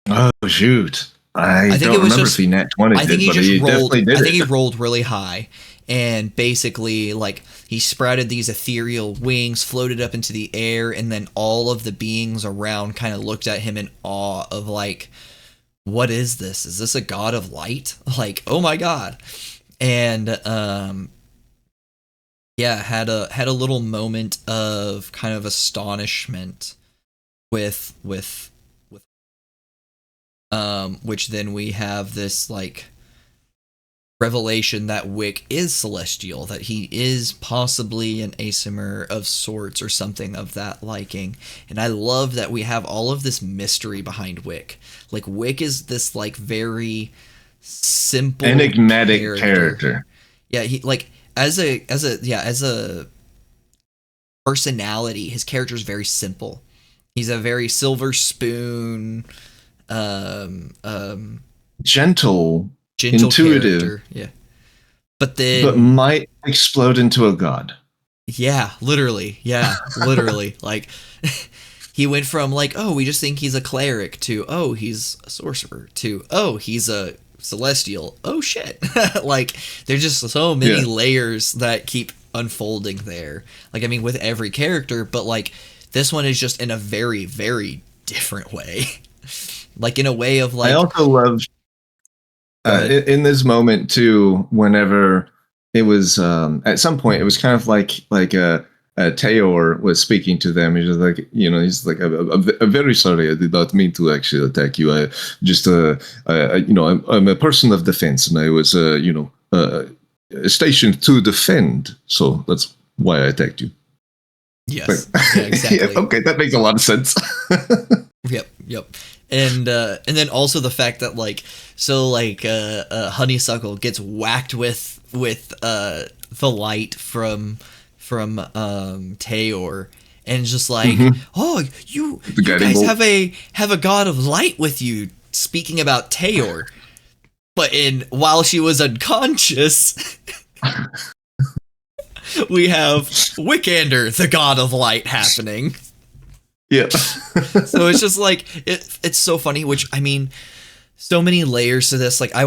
Oh shoot. I don't remember if he nat 20 did, but he definitely did. I think he rolled really high, and basically like he sprouted these ethereal wings, floated up into the air, and then all of the beings around kind of looked at him in awe of like, what is this? Is this a god of light? Like, oh my god. And had a little moment of kind of astonishment with which then we have this like revelation that Wick is celestial, that he is possibly an Asimir of sorts or something of that liking. And I love that we have all of this mystery behind Wick. Like Wick is this like very simple enigmatic character. Yeah, he like as a personality, his character is very simple. He's a very silver spoon, gentle, intuitive character. Yeah, but might explode into a god. Yeah, literally. Like he went from like, oh, we just think he's a cleric, to oh, he's a sorcerer, to oh, he's a celestial. Oh shit. Like there's just so many layers that keep unfolding there. Like I mean with every character, but like this one is just in a very, very different way. Like in a way of like, I also love in this moment too, whenever it was at some point it was kind of like Tayor was speaking to them. He's just like, he's like, I'm very sorry, I did not mean to actually attack you. I just I'm a person of defense, and I was stationed to defend, so that's why I attacked you. Yes, exactly. Okay, that makes a lot of sense. Yep. And then also the fact that Honeysuckle gets whacked with the light from Tayor, and just like, oh, you guys have a god of light with you. Speaking about Tayor, but while she was unconscious. We have Wickander, the god of light, happening. Yeah. So it's just like it's so funny, which I mean, so many layers to this. Like I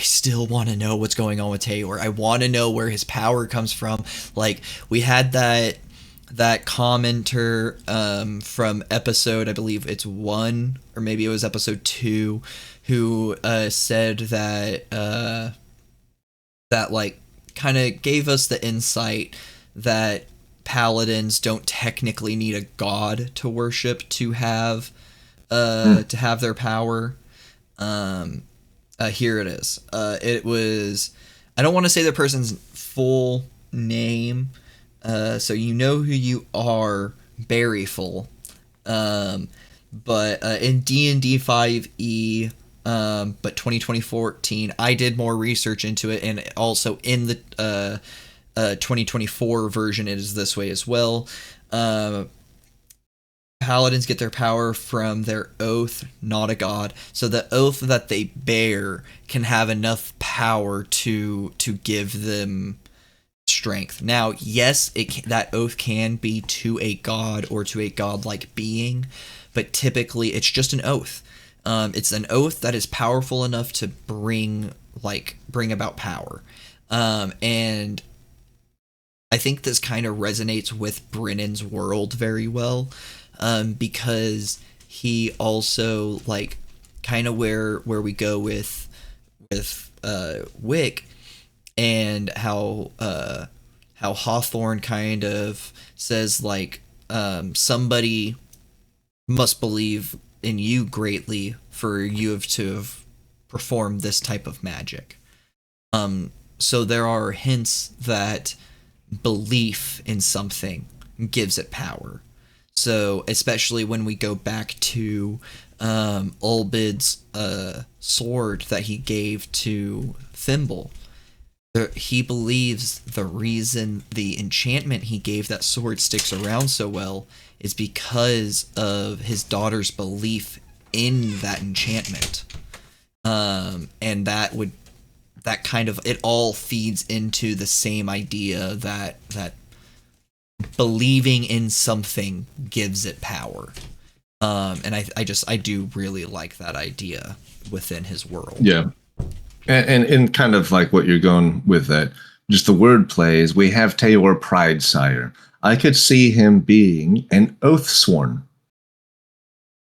still want to know what's going on with Tayor. I want to know where his power comes from. Like we had that that commenter from episode, I believe it's 1, or maybe it was episode 2, who said that that like kind of gave us the insight that paladins don't technically need a god to worship to have their power. Here it is. It was, I don't want to say the person's full name, so you know who you are, Berryful. But in D&D 5e, but 2014, I did more research into it, and also in the 2024 version, it is this way as well. Paladins get their power from their oath, not a god. So the oath that they bear can have enough power to give them strength. Now, yes, that oath can be to a god or to a godlike being, but typically it's just an oath. It's an oath that is powerful enough to bring about power. And I think this kind of resonates with Brennan's world very well. Because he also, like, kind of where we go with Wick, and how Hawthorne kind of says, like, somebody must believe in you greatly for you to have performed this type of magic. So there are hints that belief in something gives it power. So, especially when we go back to Ulbid's sword that he gave to Thimble, he believes the reason the enchantment he gave that sword sticks around so well is because of his daughter's belief in that enchantment. And that kind of, it all feeds into the same idea that believing in something gives it power. And I do really like that idea within his world. Yeah. And kind of like what you're going with that, just the word plays, we have Tayor Pride Sire. I could see him being an oath sworn.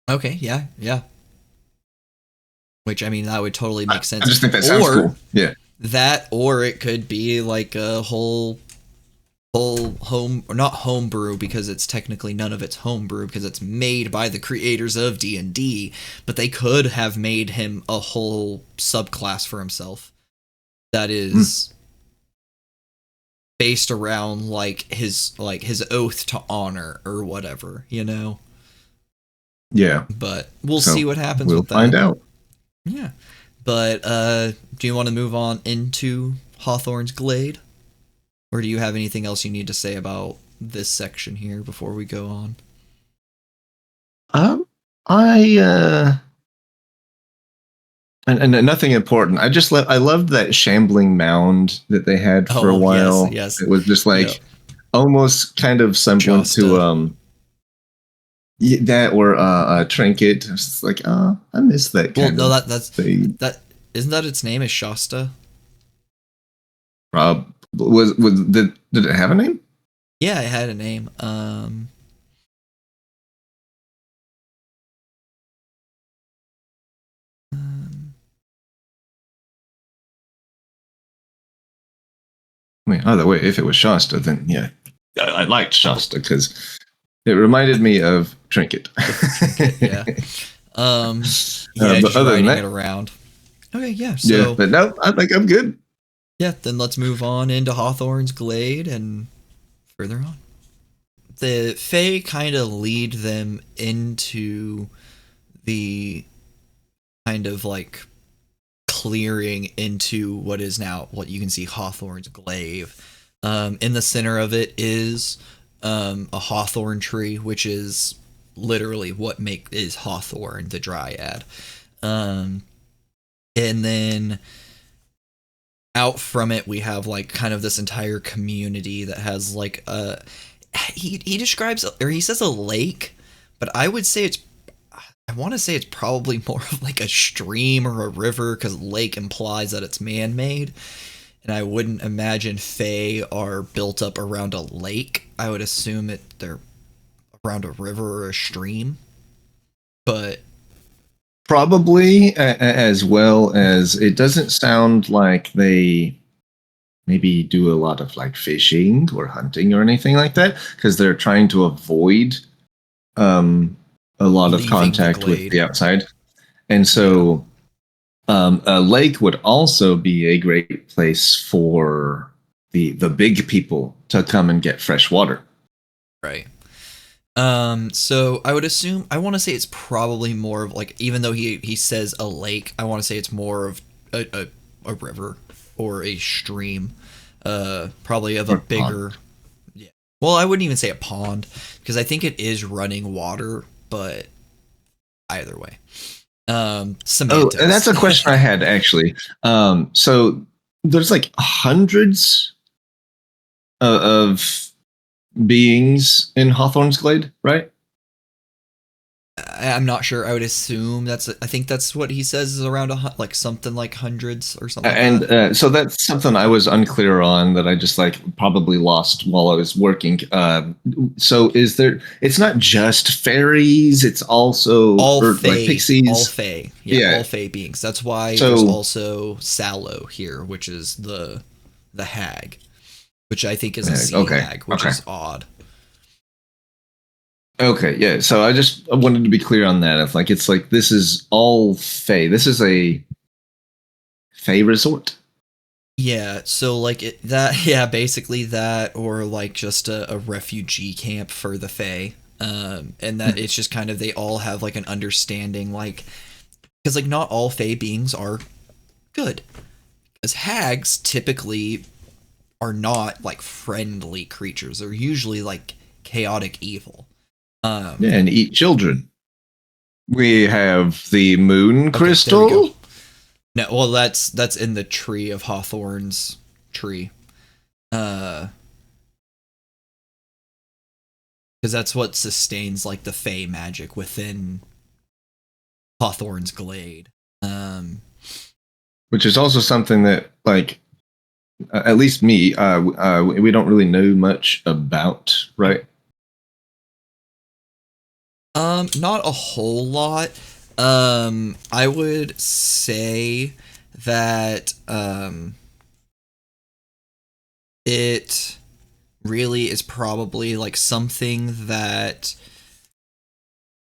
Okay, yeah. Which, I mean, that would totally make sense. I just think that sounds cool. Yeah. That, or it could be like a whole home, or not homebrew, because it's technically none of it's homebrew because it's made by the creators of D&D, but they could have made him a whole subclass for himself that is based around like his oath to honor or whatever, you know. Yeah, but we'll see what happens. We'll with that. find out. Yeah, but do you want to move on into Hawthorne's Glade? Or do you have anything else you need to say about this section here before we go on? And nothing important. I loved that shambling mound that they had for a while. Yes. It was just like almost kind of semblant to that or a trinket. It's just like, I miss that. Well, no, that isn't that its name is Shasta? Did it have a name? Yeah, it had a name. I mean, either way, if it was Shasta, then yeah, I liked Shasta because it reminded me of Trinket. Yeah. But other than that, it around. Okay, yeah. So, yeah, but no, I think I'm good. Yeah, then let's move on into Hawthorne's Glade and further on. The Fae kind of lead them into the kind of like clearing into what is now what you can see Hawthorne's Glade. In the center of it is a hawthorn tree, which is literally what is Hawthorne, the dryad. And then out from it we have like kind of this entire community that has like he describes, or he says, a lake, but I would say I want to say it's probably more of like a stream or a river, because lake implies that it's man-made. and I wouldn't imagine fae are built up around a lake. I would assume they're around a river or a stream. But probably, as well as it doesn't sound like they maybe do a lot of like fishing or hunting or anything like that, because they're trying to avoid a lot of Leaving the contact with glade. the outside. And so a lake would also be a great place for the big people to come and get fresh water. Right. So I would assume, I want to say it's probably more of like, even though he says a lake, I want to say it's more of a river or a stream, probably of a bigger, pond. Yeah. Well, I wouldn't even say a pond, because I think it is running water, but either way. Semantics. Oh, and that's a question I had actually. So there's like hundreds of beings in Hawthorne's Glade, right? I'm not sure. I would assume I think that's what he says is around like something like hundreds or something. And so that's something I was unclear on, that I just like probably lost while I was working. So is there? It's not just fairies; it's also all fae, like pixies, all fae, yeah, all fae beings. That's why there's also Sallow here, which is the hag, which I think is a sea hag, which is odd. Okay, yeah. So I wanted to be clear on that. If like it's like this is all fae. This is a fae resort. Yeah, so like basically that, or like just a refugee camp for the fae. And that it's just kind of, they all have like an understanding, like, because like not all fae beings are good, as hags typically are not like friendly creatures. They're usually like chaotic evil. And eat children. We have the moon crystal. No, well, that's in the tree of Hawthorne's tree. Because that's what sustains like the fae magic within Hawthorne's glade. Which is also something that, like, at least me, we don't really know much about, right? Not a whole lot. I would say that it really is probably like something that,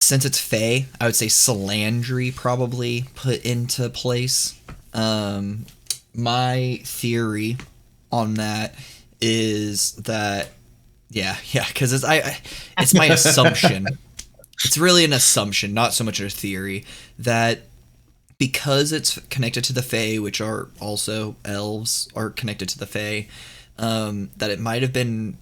since it's fae, I would say Salandry probably put into place. My theory on that is that, because it's my assumption. It's really an assumption, not so much a theory, that because it's connected to the Fae, which are also elves, are connected to the Fae, that it might have been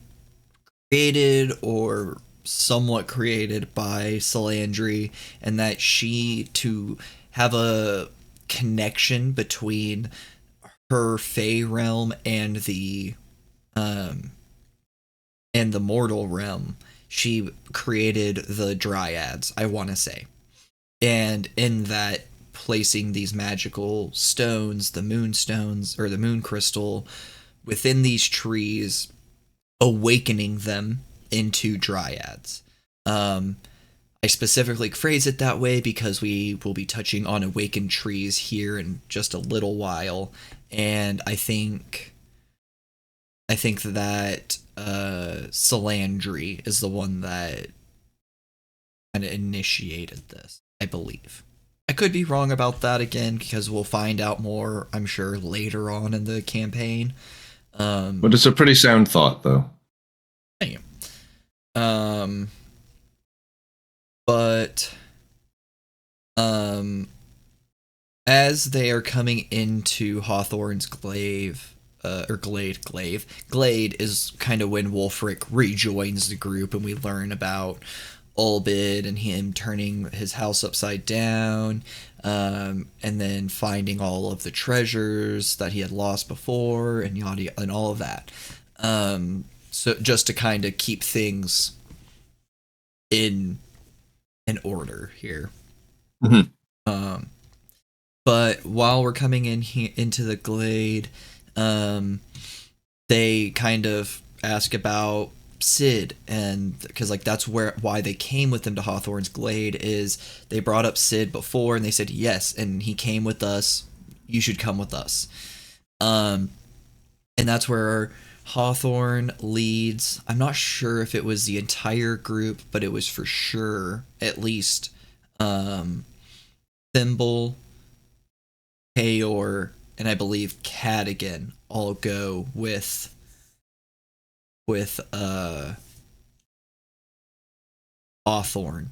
created or somewhat created by Salandry, and that she, to have a connection between her Fae realm and the mortal realm, she created the dryads, I want to say. And in that, placing these magical stones, the moonstones, or the moon crystal, within these trees, awakening them into dryads. I specifically phrase it that way because we will be touching on awakened trees here in just a little while, and I think that Salandry is the one that kind of initiated this, I believe. I could be wrong about that again, because we'll find out more, I'm sure, later on in the campaign. But it's a pretty sound thought, though. Thank you. But as they are coming into Hawthorne's glaive, Glade is kind of when Wulfric rejoins the group, and we learn about Ulbid and him turning his house upside down, and then finding all of the treasures that he had lost before, and yada, and all of that. So just to kind of keep things in order here. Mm-hmm. But while we're coming into the glade, They kind of ask about Sid, and because like that's why they came with them to Hawthorne's Glade, is they brought up Sid before and they said yes, and he came with us, you should come with us. And that's where Hawthorne leads. I'm not sure if it was the entire group, but it was for sure at least Thimble, Peor, and I believe Cadigan all go with Hawthorne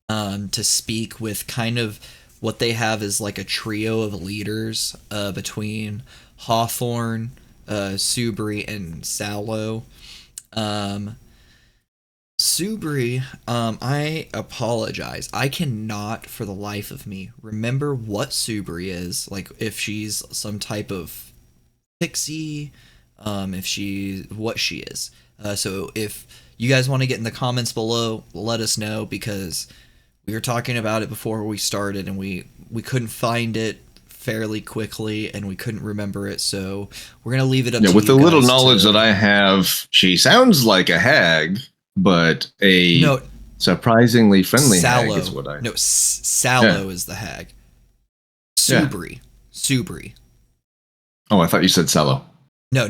to speak with kind of what they have is like a trio of leaders between Hawthorne, Subri, and Sallow. Subri, I apologize. I cannot for the life of me remember what Subri is. Like if she's some type of pixie, what she is. So if you guys want to get in the comments below, let us know, because we were talking about it before we started and we couldn't find it fairly quickly and we couldn't remember it, so we're gonna leave it up to with you the little guys knowledge that I have, she sounds like a hag, but surprisingly friendly Sallow. hag is what I know. Sallow is the hag. Subri. Oh, I thought you said Sallow. No.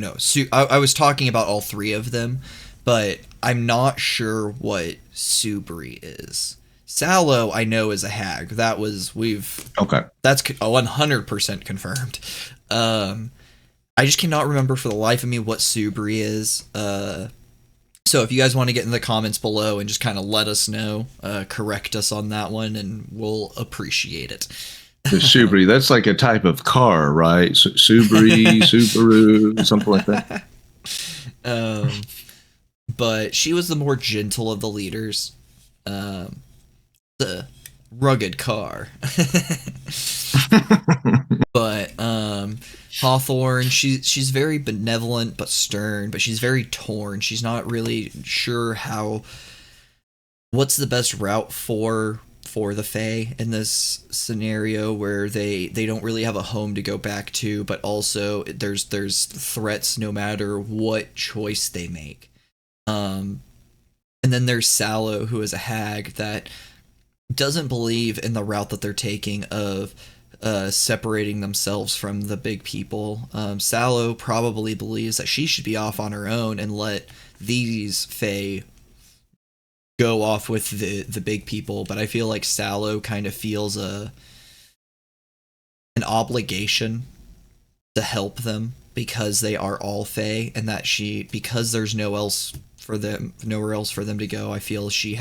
I was talking about all three of them, but I'm not sure what Subri is. Sallow, I know, is a hag. That's 100% confirmed. I just cannot remember for the life of me what Subri is. So if you guys want to get in the comments below and just kind of let us know, correct us on that one, and we'll appreciate it. The Subri, that's like a type of car, right? Subri, Subaru, something like that. But she was the more gentle of the leaders. The rugged car. But Hawthorne, she's very benevolent but stern, but she's very torn. She's not really sure what's the best route for the Fae in this scenario, where they don't really have a home to go back to, but also there's threats no matter what choice they make. And then there's Sallow, who is a hag that doesn't believe in the route that they're taking of separating themselves from the big people. Sallow probably believes that she should be off on her own and let these Fae go off with the big people, but I feel like Sallow kind of feels an obligation to help them because they are all Fae, and that because there's nowhere else for them to go, I feel she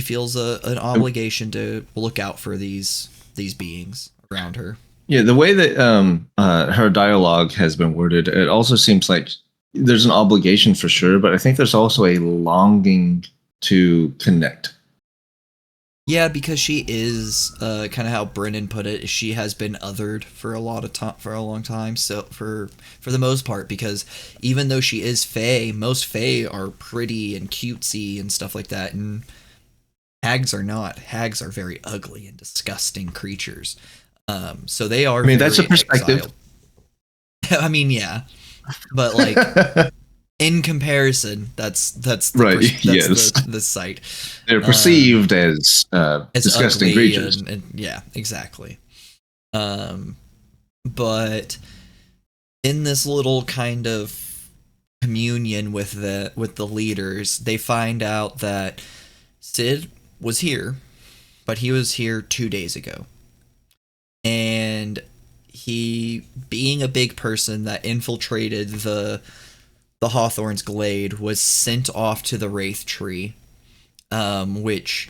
feels an obligation to look out for these beings around her. Yeah, the way that her dialogue has been worded, it also seems like there's an obligation for sure, but I think there's also a longing to connect. Yeah, because she is kind of how Brennan put it. She has been othered for a long time. So for the most part, because even though she is Fae, most Fae are pretty and cutesy and stuff like that, and hags are not. Hags are very ugly and disgusting creatures. So they are. I mean, that's a perspective. Exiled. I mean, yeah, but like in comparison, that's the right. Yes, the site. They're perceived as disgusting creatures. And yeah, exactly. But in this little kind of communion with the leaders, they find out that Sid was here, but he was here 2 days ago. And he, being a big person that infiltrated the Hawthorne's Glade, was sent off to the Wraith Tree, which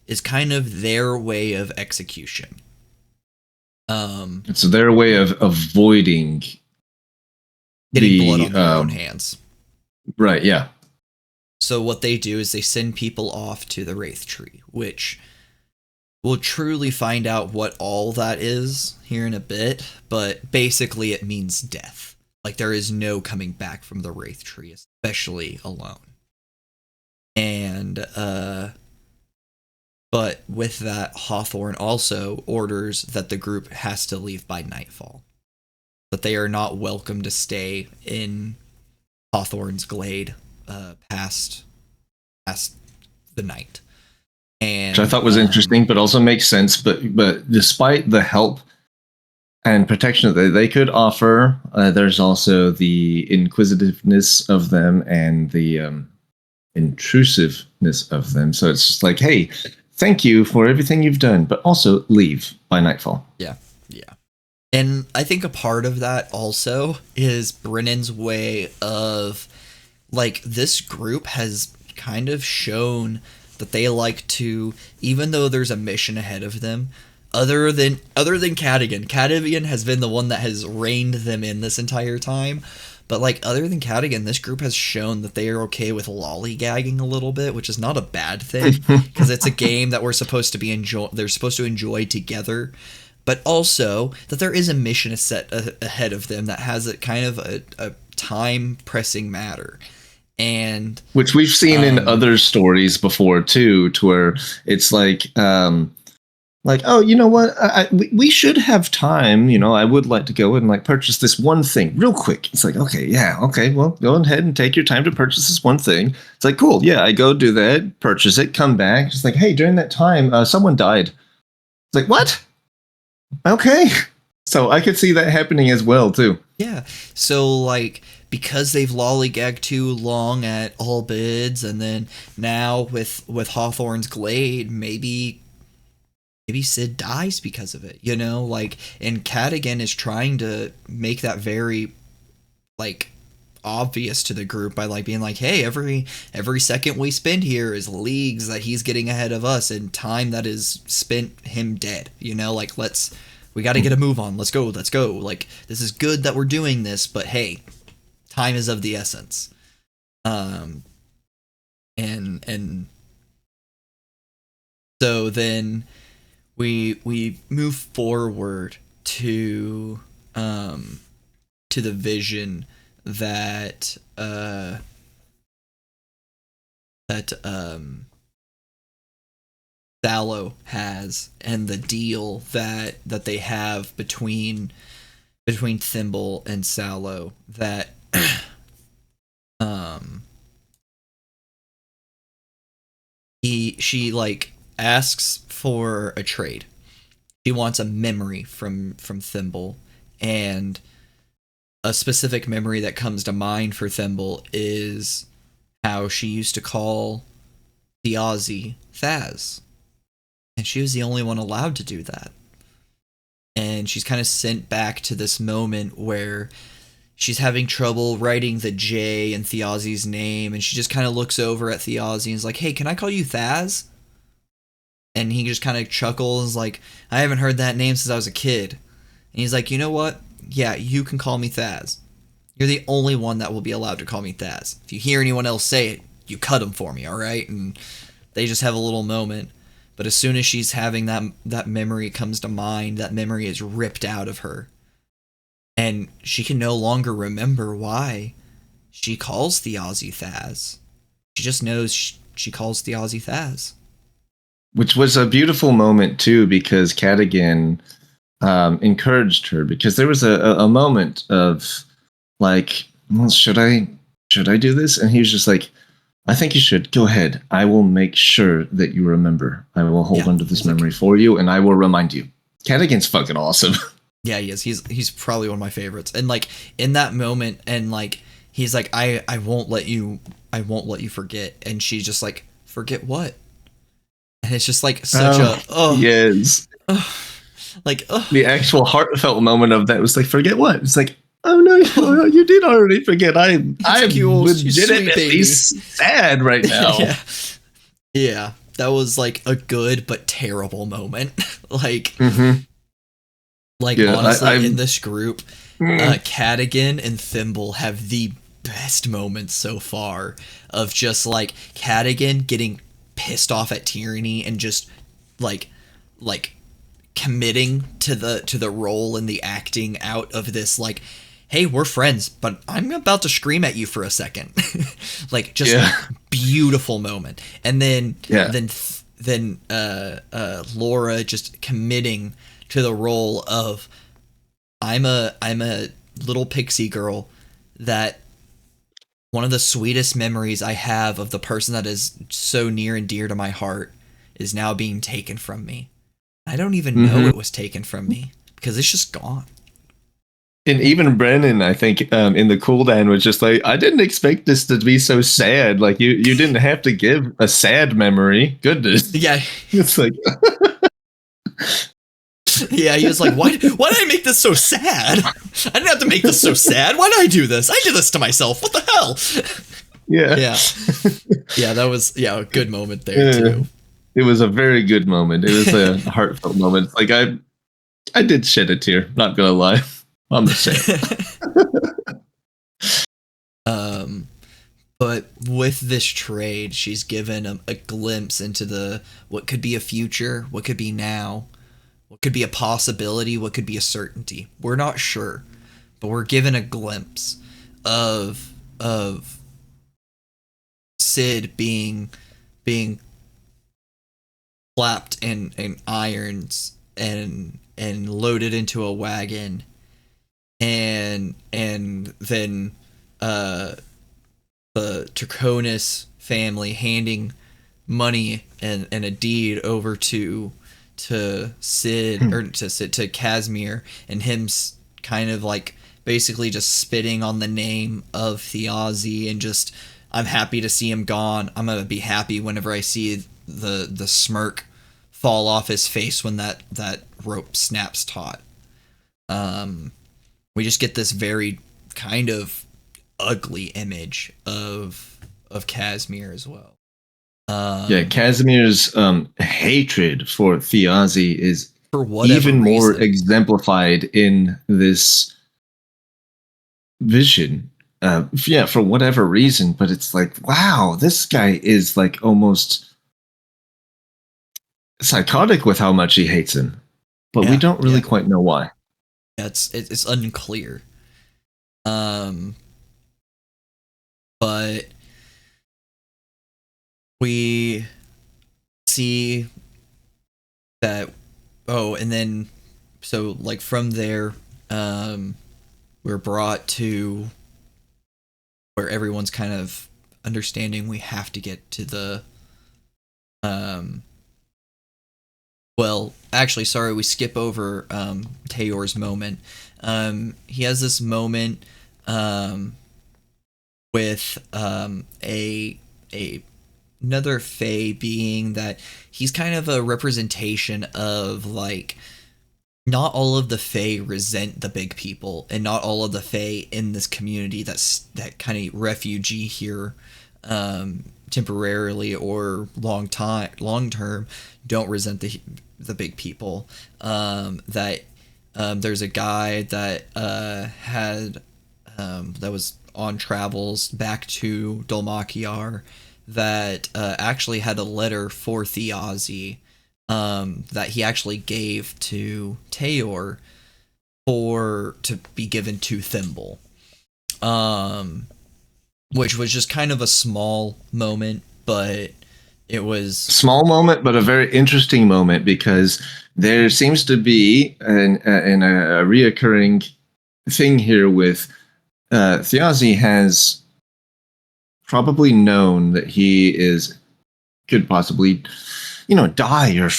is kind of their way of execution. It's their way of avoiding getting blood on their own hands. Right, yeah. So what they do is they send people off to the Wraith Tree, which we'll truly find out what all that is here in a bit, but basically it means death. Like, there is no coming back from the Wraith Tree, especially alone. And, but with that, Hawthorne also orders that the group has to leave by nightfall. that they are not welcome to stay in Hawthorne's Glade past the night. And Which I thought was interesting, but also makes sense. But despite the help and protection that they could offer, there's also the inquisitiveness of them and the intrusiveness of them. So it's just like, hey, thank you for everything you've done, but also leave by nightfall. Yeah. And I think a part of that also is Brennan's way of, like, this group has kind of shown that they like to, even though there's a mission ahead of them, other than Cadigan has been the one that has reined them in this entire time. But, like, other than Cadigan, this group has shown that they are okay with lollygagging a little bit, which is not a bad thing, because it's a game that they're supposed to enjoy together. But also that there is a mission set ahead of them that has a kind of a time-pressing matter. And which we've seen in other stories before, too, to where it's like, oh, you know what? We should have time. You know, I would like to go and like purchase this one thing real quick. It's like, okay, well, go ahead and take your time to purchase this one thing. It's like, cool, yeah, I go do that, purchase it, come back. It's like, hey, during that time, someone died. It's like, what? Okay. So I could see that happening as well, too. Yeah. So, like, because they've lollygagged too long at all bids, and then now with Hawthorne's Glade, maybe Sid dies because of it, you know? Like, and Cadigan is trying to make that very, like, obvious to the group by, like, being like, hey, every second we spend here is leagues that he's getting ahead of us, and time that is spent him dead, you know? Like, we got to get a move on. Let's go. Like, this is good that we're doing this, but hey, time is of the essence. And so then we move forward to the vision that Sallow has, and the deal that they have between Thimble and Sallow, that she like asks for a trade. She wants a memory from Thimble, and a specific memory that comes to mind for Thimble is how she used to call the Aussie Thaz. And she was the only one allowed to do that. And she's kind of sent back to this moment where she's having trouble writing the J in Thiazi's name, and she just kind of looks over at Thiazi and is like, hey, can I call you Thaz? And he just kind of chuckles, like, I haven't heard that name since I was a kid. And he's like, you know what? Yeah, you can call me Thaz. You're the only one that will be allowed to call me Thaz. If you hear anyone else say it, you cut him for me, alright? And they just have a little moment. But as soon as she's having that memory comes to mind, that memory is ripped out of her. And she can no longer remember why she calls the Aussie Thaz. She just knows she calls the Aussie Thaz. Which was a beautiful moment, too, because Cadigan encouraged her. Because there was a moment of, like, well, should I do this? And he was just like, I think you should. Go ahead. I will make sure that you remember. I will hold onto this memory for you, and I will remind you. Cadigan's fucking awesome. Yeah, he is. He's probably one of my favorites. And like in that moment, and like he's like, I won't let you forget. And she's just like, forget what? And it's just like such yes. Like the actual heartfelt moment of that was like, forget what? It's like, oh no, you did already forget. I'm legitimately sad right now. Yeah, that was like a good but terrible moment. Like, honestly, in this group, Cadigan and Thimble have the best moments so far of just like Cadigan getting pissed off at tyranny and just like committing to the role and the acting out of this, like, hey, we're friends, but I'm about to scream at you for a second. Like, just beautiful moment. And then Laura just committing to the role of I'm a little pixie girl that one of the sweetest memories I have of the person that is so near and dear to my heart is now being taken from me. I don't even know it was taken from me because it's just gone. And even Brennan, I think, in the cooldown was just like, I didn't expect this to be so sad. Like, you didn't have to give a sad memory. Goodness. Yeah. It's like... Yeah, he was like, why did I make this so sad? I didn't have to make this so sad. Why did I do this? I did this to myself. What the hell? Yeah. Yeah, that was a good moment there, too. It was a very good moment. It was a heartfelt moment. Like, I did shed a tear, not gonna lie. I'm the same. But with this trade, she's given a glimpse into what could be a future, what could be now, what could be a possibility, what could be a certainty. We're not sure, but we're given a glimpse of Sid being clapped in irons and loaded into a wagon, and then the Draconis family handing money and a deed over to Sid or to Casimir, and him kind of like basically just spitting on the name of Thiazi and just, I'm happy to see him gone. I'm gonna be happy whenever I see the smirk fall off his face when that rope snaps taut. We just get this very kind of ugly image of Casimir as well. Casimir's hatred for Thiazi is for even more exemplified in this vision. For whatever reason, but it's like, wow, this guy is like almost psychotic with how much he hates him, but we don't really quite know why. Yeah, it's unclear. But we see that, and then so like from there, we're brought to where everyone's kind of understanding we have to get to the well, actually, sorry, we skip over Tayor's moment. He has this moment with another Fae being that he's kind of a representation of, like, not all of the Fae resent the big people, and not all of the Fae in this community that kind of refugee here temporarily or long term don't resent the big people. There's a guy that that was on travels back to Dol-makjar that actually had a letter for Thiazi that he actually gave to Tayor to be given to Thimble, which was just kind of a small moment, but it was small moment, but a very interesting moment, because there seems to be a reoccurring thing here with Thiazi has probably known that he could possibly, die or,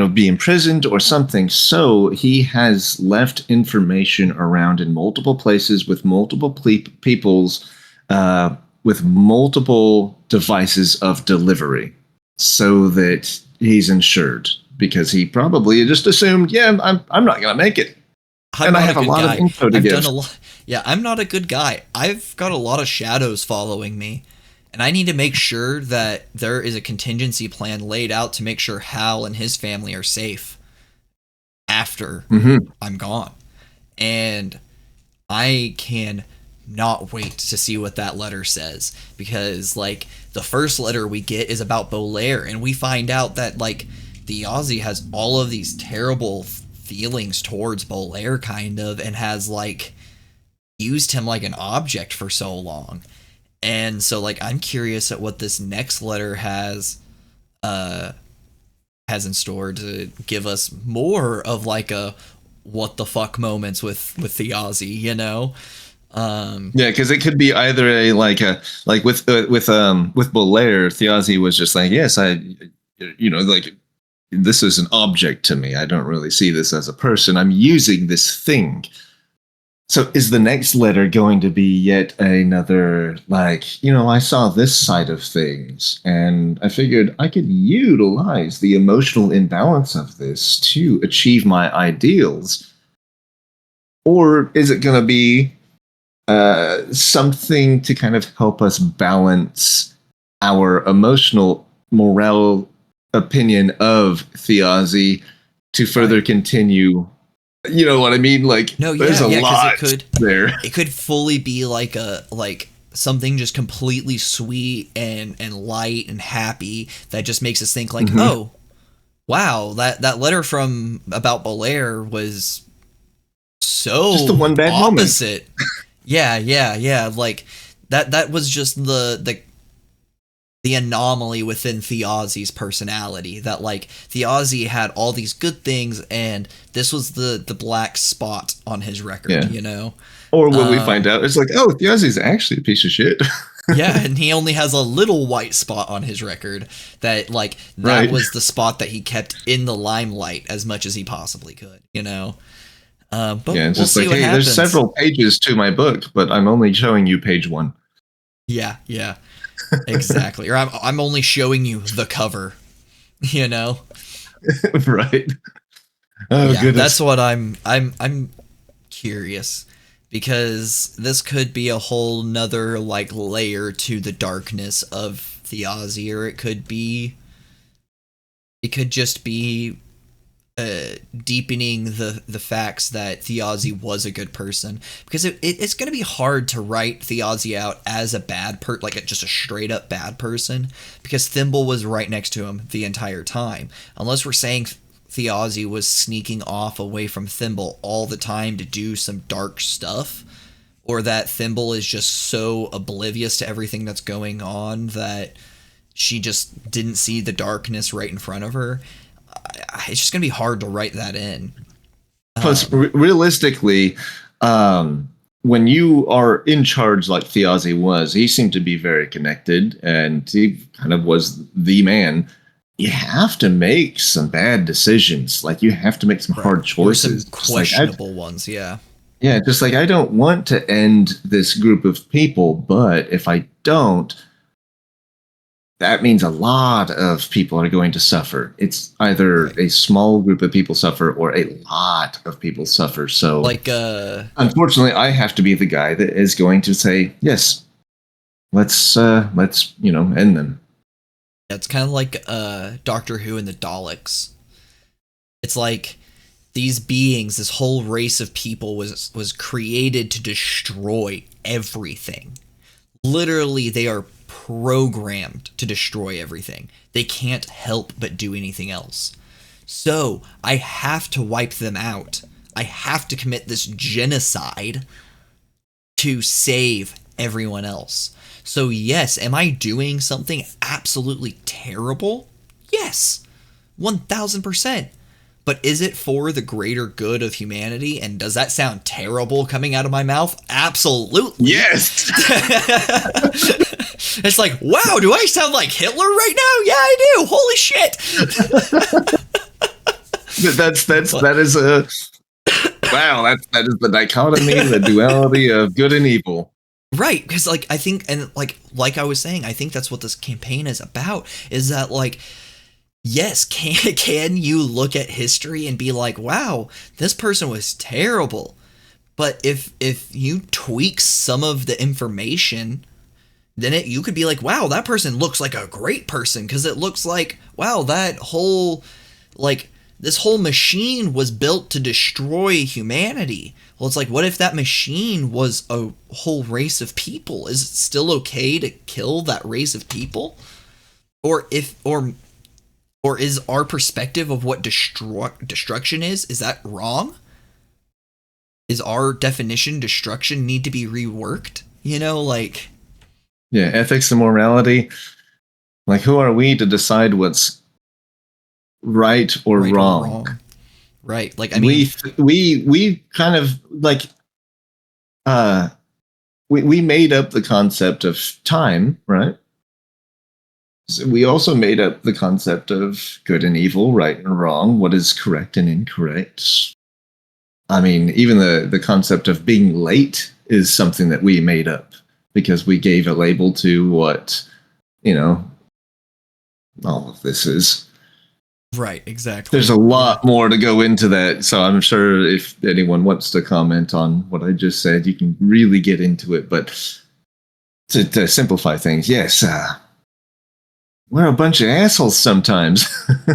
be imprisoned or something. So he has left information around in multiple places with multiple people's, with multiple devices of delivery, so that he's insured, because he probably just assumed, I'm not going to make it. And I have a lot of info to give. I'm not a good guy. I've got a lot of shadows following me, and I need to make sure that there is a contingency plan laid out to make sure Hal and his family are safe after I'm gone. And I can not wait to see what that letter says, because, like, the first letter we get is about Bolaire, and we find out that, like, the Aussie has all of these terrible feelings towards Bolaire, kind of, and has, like, used him like an object for so long. And so, like, I'm curious at what this next letter has in store to give us more of, like, what the fuck moments with Thiazi, you know. Yeah, because it could be either with Bolaire, Thiazi was just like, yes, like, this is an object to me. I don't really see this as a person. I'm using this thing. So is the next letter going to be yet another, like, I saw this side of things and I figured I could utilize the emotional imbalance of this to achieve my ideals? Or is it going to be something to kind of help us balance our emotional morale opinion of Thiazi to further continue? You know what I mean? Like, no, there's a lot there. It could fully be like something just completely sweet and light and happy that just makes us think like, oh, wow, that letter from about Bolaire was so just the one bad opposite. Moment. Yeah. Like that was just the anomaly within Thiazi's personality, that like Thiazi had all these good things and this was the black spot on his record, you know? Or when we find out, it's like, oh, Thiazi's actually a piece of shit. Yeah, and he only has a little white spot on his record that was the spot that he kept in the limelight as much as he possibly could, you know? But yeah, it's just like, hey, there's several pages to my book, but I'm only showing you page 1. Yeah. Exactly. Or I'm only showing you the cover, you know? Right. Oh, yeah, goodness. That's what I'm curious, because this could be a whole nother like layer to the darkness of Thiazi, or it could just be deepening the facts that Thiazi was a good person, because it's going to be hard to write Thiazi out as a bad just a straight up bad person, because Thimble was right next to him the entire time, unless we're saying Thiazi was sneaking off away from Thimble all the time to do some dark stuff, or that Thimble is just so oblivious to everything that's going on that she just didn't see the darkness right in front of her. It's just going to be hard to write that in. Plus, realistically, when you are in charge like Thiazi was, he seemed to be very connected, and he kind of was the man. You have to make some bad decisions. Like, you have to make some hard choices. Some questionable ones, yeah. Yeah, just like, I don't want to end this group of people, but if I don't, that means a lot of people are going to suffer. It's either a small group of people suffer or a lot of people suffer. So, unfortunately, I have to be the guy that is going to say, yes, let's end them. It's kind of like Doctor Who and the Daleks. It's like these beings, this whole race of people was created to destroy everything. Literally, they are programmed to destroy everything. They can't help but do anything else. So I have to wipe them out. I have to commit this genocide to save everyone else. So yes, am I doing something absolutely terrible? Yes, 1000%. But is it for the greater good of humanity? And does that sound terrible coming out of my mouth? Absolutely. Yes. It's like, wow, do I sound like Hitler right now? Yeah, I do. Holy shit. that is the dichotomy, the duality of good and evil. Right, because I think, and like I was saying, I think that's what this campaign is about, is that yes, can you look at history and be like, wow, this person was terrible. But if you tweak some of the information, then you could be like, wow, that person looks like a great person, because it looks like, wow, that whole, this whole machine was built to destroy humanity. Well, it's like, what if that machine was a whole race of people? Is it still okay to kill that race of people? Or is our perspective of what destruction is that wrong? Is our definition destruction need to be reworked? Yeah, ethics and morality. Who are we to decide what's right or wrong? Right. Like, I mean, we kind of like we made up the concept of time, right? So we also made up the concept of good and evil, right and wrong, what is correct and incorrect. I mean, even the concept of being late is something that we made up because we gave a label to what, you know, all of this is. right, exactly. There's a lot more to go into that, so I'm sure if anyone wants to comment on what I just said, you can really get into it. But to simplify things, yes, we're a bunch of assholes sometimes.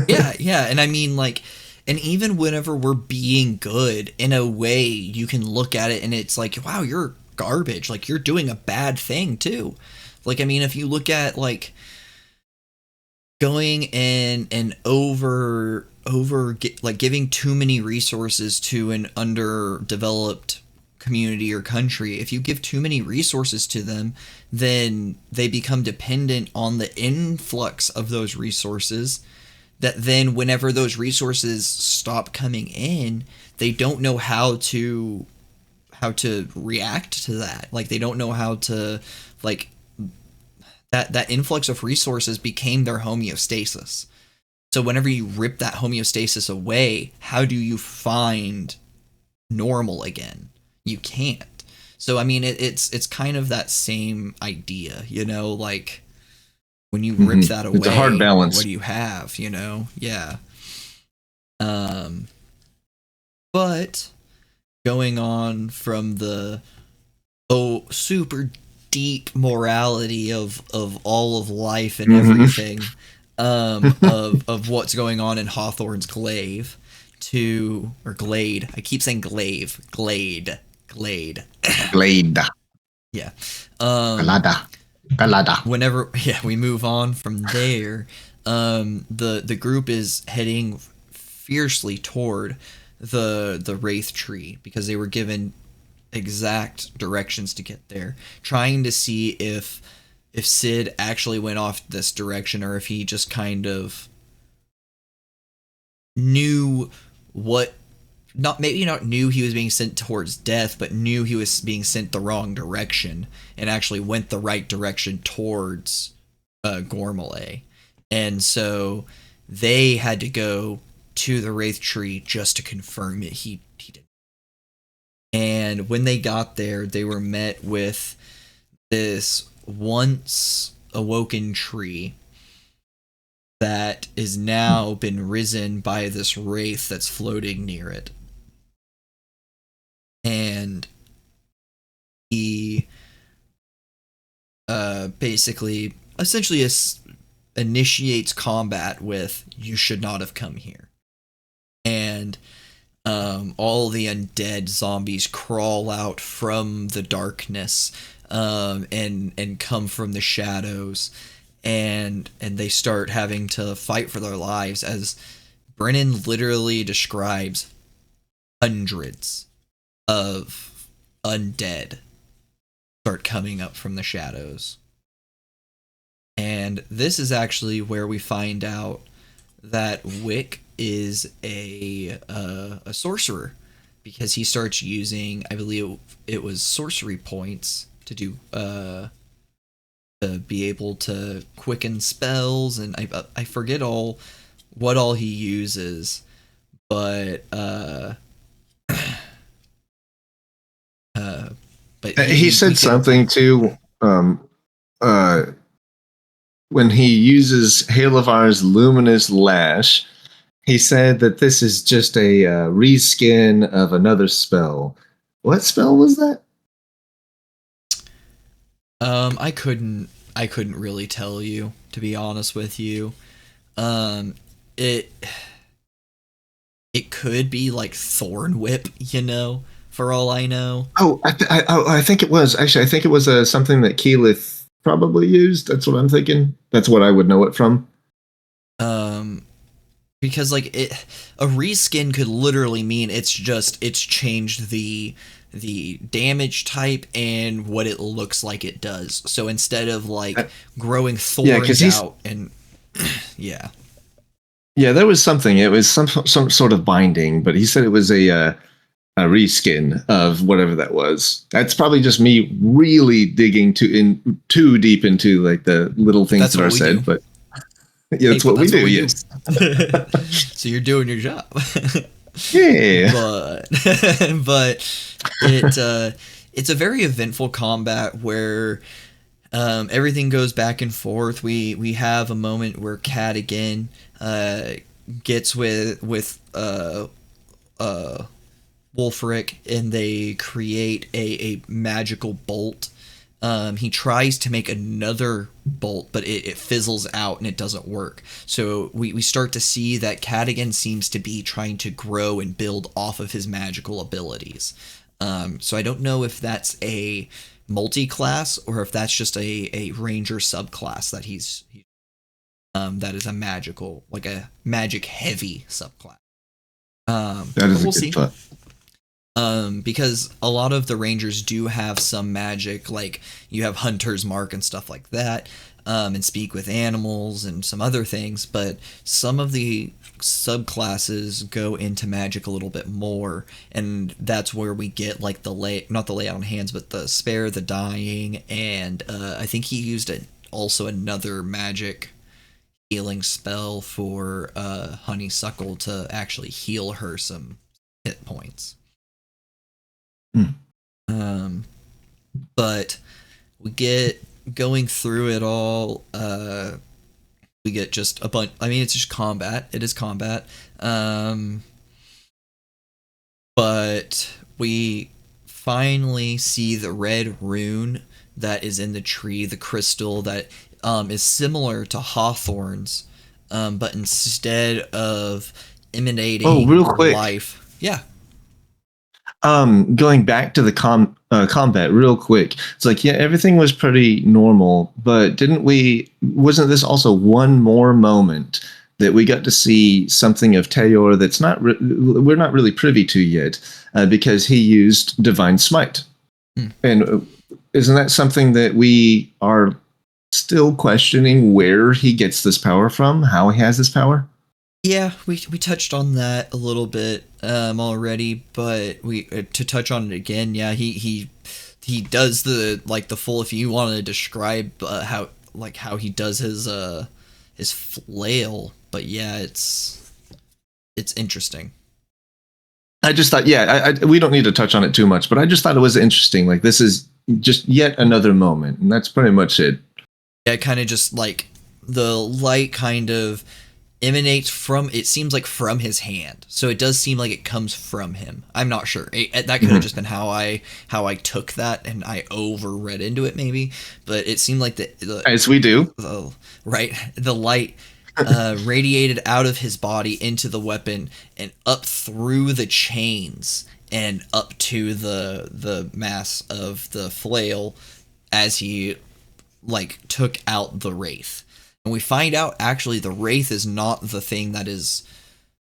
Yeah, and I mean, like, and even whenever we're being good, in a way, you can look at it and it's like, wow, you're garbage. Like, you're doing a bad thing, too. Like, I mean, if you look at, like, going in and like giving too many resources to an underdeveloped community or country, if you give too many resources to them, then they become dependent on the influx of those resources, that then whenever those resources stop coming in, they don't know how to react to that. Like, they don't know how to, like, that influx of resources became their homeostasis. So whenever you rip that homeostasis away, how do you find normal again? You can't. So I mean, it's kind of that same idea, you know, like, when you rip that away, it's a hard balance. what do you have, you know? Yeah. But going on from the super deep morality of all of life and everything, of what's going on in Hawthorne's glaive glade. I keep saying glaive. Glade. Yeah. Galada. Whenever we move on from there, the group is heading fiercely toward the Wraith Tree because they were given exact directions to get there, trying to see if Sid actually went off this direction or if he just kind of knew maybe not knew he was being sent towards death, but knew he was being sent the wrong direction and actually went the right direction towards Gormalay. And so they had to go to the Wraith Tree just to confirm it. He did. And when they got there, they were met with this once awoken tree that is now been risen by this wraith that's floating near it. And he basically essentially initiates combat with, "You should not have come here." And all the undead zombies crawl out from the darkness and come from the shadows, and they start having to fight for their lives, as Brennan literally describes hundreds of undead start coming up from the shadows. And this is actually where we find out that Wick is a sorcerer, because he starts using, I believe it was sorcery points to do to be able to quicken spells, and I forget what all he uses, but he said something too. When he uses Halavar's luminous lash, he said that this is just a reskin of another spell. What spell was that? I couldn't really tell you, to be honest with you. It could be like Thorn Whip, you know, for all I know. Oh, I think it was. Actually, I think it was something that Keyleth probably used. That's what I'm thinking. That's what I would know it from. Because like a reskin could literally mean it's changed the damage type and what it looks like it does. So instead of like growing thorns out and yeah. Yeah, there was something. It was some sort of binding, but he said it was a reskin of whatever that was. That's probably just me really digging too deep into like the little things That's that what are we said. do. But yeah, that's what we do. Yes. So you're doing your job. Yeah. But it's a very eventful combat where everything goes back and forth. We have a moment where Kat again gets with Wolfric, and they create a magical bolt. He tries to make another bolt, but it fizzles out and it doesn't work. So we start to see that Cadigan seems to be trying to grow and build off of his magical abilities. So I don't know if that's a multi-class or if that's just a ranger subclass that he's that is a magical, like a magic heavy subclass. That is we'll a good see. thought. Because a lot of the rangers do have some magic, like you have hunter's mark and stuff like that, and speak with animals and some other things, but some of the subclasses go into magic a little bit more, and that's where we get like not the lay on hands, but the spare the dying, and I think he used also another magic healing spell for Honeysuckle to actually heal her some hit points. But we get going through it all. We get just a bunch. I mean, it's just combat. It is combat. But we finally see the red rune that is in the tree, the crystal that is similar to Hawthorns, but instead of emanating real quick. life. Yeah. Going back to the combat real quick. It's like, yeah, everything was pretty normal, but wasn't this also one more moment that we got to see something of Teor that's we're not really privy to yet, because he used Divine Smite. And isn't that something that we are still questioning where he gets this power from, how he has this power? Yeah, we touched on that a little bit already, but we to touch on it again. Yeah, he does the full. If you want to describe how he does his flail, but yeah, it's interesting. I just thought, we don't need to touch on it too much, but I just thought it was interesting. Like, this is just yet another moment, and that's pretty much it. Yeah, kind of just like the light kind of emanates from, it seems like from his hand, so it does seem like it comes from him. I'm not sure, that could have just been how I took that and I overread into it maybe, but it seemed like the as we do, the light radiated out of his body into the weapon and up through the chains and up to the mass of the flail as he took out the wraith. And we find out actually the wraith is not the thing that is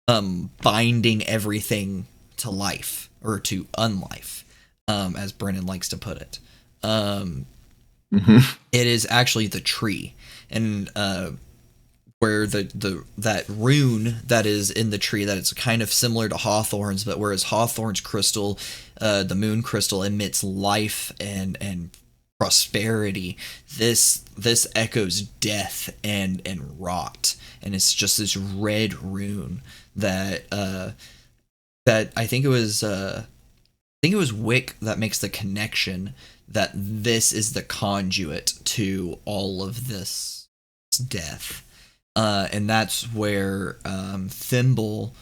binding everything to life or to unlife, as Brennan likes to put it. It is actually the tree, and where that rune that is in the tree, that it's kind of similar to Hawthorns, but whereas Hawthorn's crystal, the moon crystal, emits life and prosperity, this echoes death and rot, and it's just this red rune that I think it was Wick that makes the connection that this is the conduit to all of this death, and that's where Thimble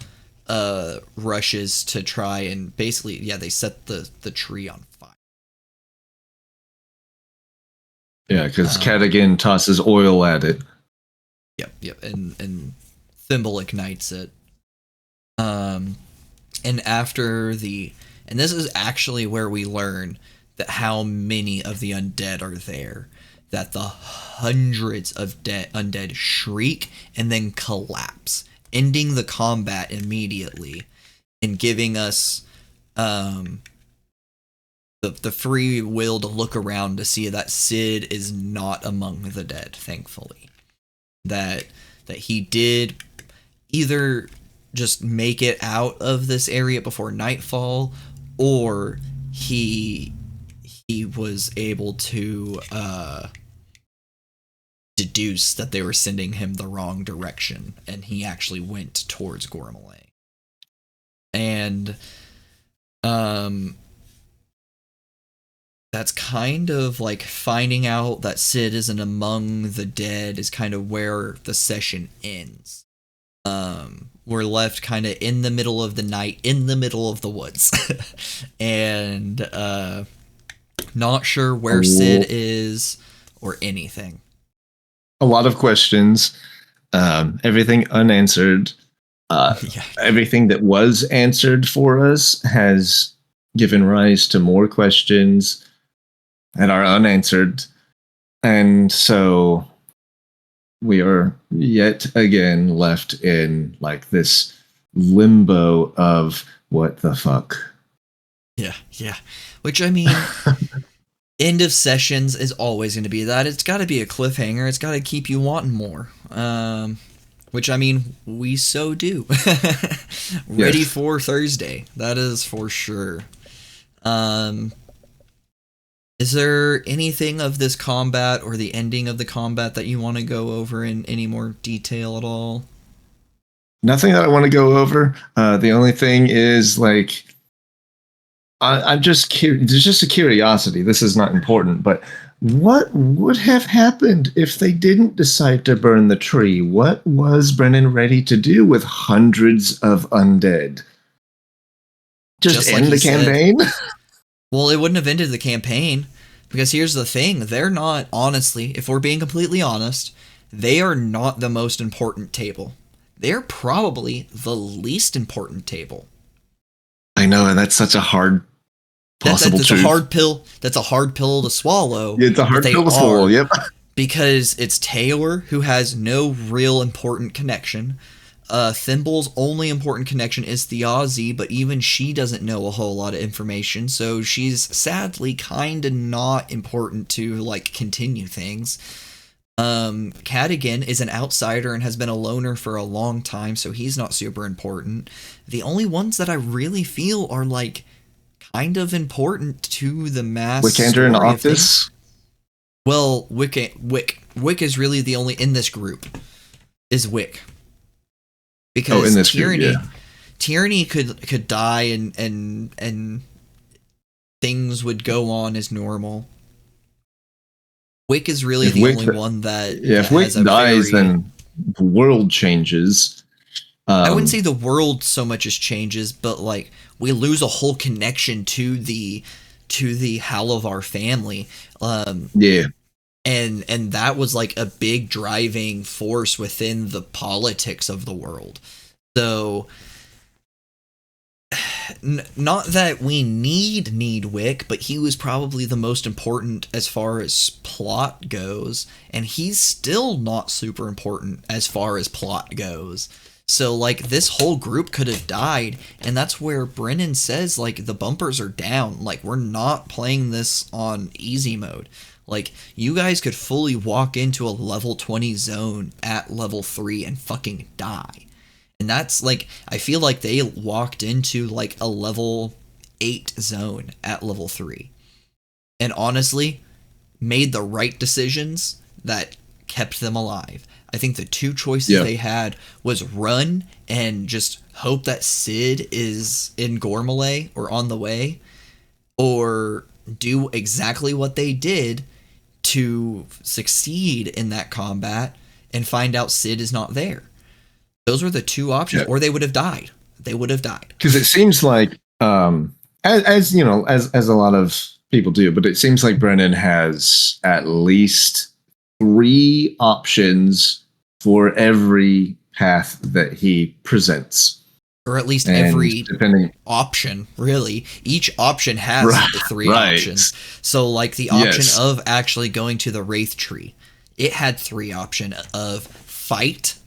rushes to try and basically, they set the tree on fire. Yeah, because Cadigan tosses oil at it. Yep, and Thimble ignites it. And after and this is actually where we learn that how many of the undead are there, that the hundreds of undead shriek and then collapse, ending the combat immediately and giving us the free will to look around to see that Sid is not among the dead, thankfully. That he did, either just make it out of this area before nightfall, or he was able to deduce that they were sending him the wrong direction, and he actually went towards Gormalay. And that's kind of like finding out that Sid isn't among the dead is kind of where the session ends. We're left kind of in the middle of the night, in the middle of the woods, and not sure where Sid is or anything. A lot of questions, everything unanswered. Everything that was answered for us has given rise to more questions that are unanswered. And so we are yet again left in like this limbo of what the fuck. Yeah. Which, I mean, end of sessions is always going to be that. It's got to be a cliffhanger. It's got to keep you wanting more. Which, I mean, we so do. Ready for Thursday. That is for sure. Is there anything of this combat or the ending of the combat that you want to go over in any more detail at all? Nothing that I want to go over. The only thing is, like, I'm just curious. There's just a curiosity. This is not important, but what would have happened if they didn't decide to burn the tree? What was Brennan ready to do with hundreds of undead? Just end the campaign? Well, it wouldn't have ended the campaign, because here's the thing. They're not, honestly, if we're being completely honest, they are not the most important table. They're probably the least important table. I know, and that's such a hard possible truth. That's a hard pill to swallow. Yeah, it's a hard pill to swallow, yep. Because it's Taylor, who has no real important connection. Thimble's only important connection is Theazi, but even she doesn't know a whole lot of information, so she's sadly kind of not important to, like, continue things. Cadigan is an outsider and has been a loner for a long time, so he's not super important. The only ones that I really feel are, like, kind of important to the mass Wickander and Octus? Well, Wick is really the only in this group, is Wick. Because in this Tyranny, group, yeah. Tyranny could die and things would go on as normal. Wick is really the only one that if Wick dies, then the world changes. I wouldn't say the world so much as changes, but like we lose a whole connection to the Halavar family. Yeah. And that was like a big driving force within the politics of the world. So, not that we need Wick, but he was probably the most important as far as plot goes, and he's still not super important as far as plot goes. So, like, this whole group could have died, and that's where Brennan says, like, the bumpers are down. Like, we're not playing this on easy mode. Like, you guys could fully walk into a level 20 zone at level 3 and fucking die. And that's, like, I feel like they walked into, like, a level 8 zone at level 3. And honestly, made the right decisions that kept them alive. I think the two choices they had was run and just hope that Sid is in Gormalay or on the way, or do exactly what they did to succeed in that combat and find out Sid is not there. Those were the two options, or they would have died. They would have died. Because it seems like, as you know, as a lot of people do, but it seems like Brennan has at least 3 options for every path that he presents. Or at least every option, really. Each option has 3 options. So, like, the option of actually going to the Wraith Tree, it had 3 options of fight,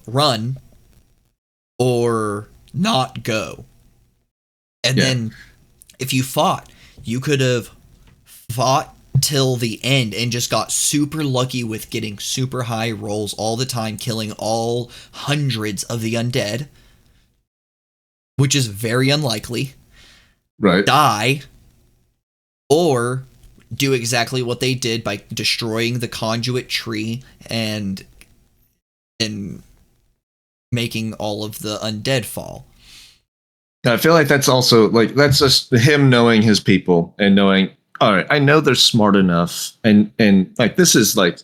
run, or not go. And then, if you fought, you could have fought until the end and just got super lucky with getting super high rolls all the time, killing all hundreds of the undead, which is very unlikely. Right. Die, or do exactly what they did by destroying the conduit tree and making all of the undead fall. I feel like that's also like that's just him knowing his people and knowing, all right, I know they're smart enough, and like this is like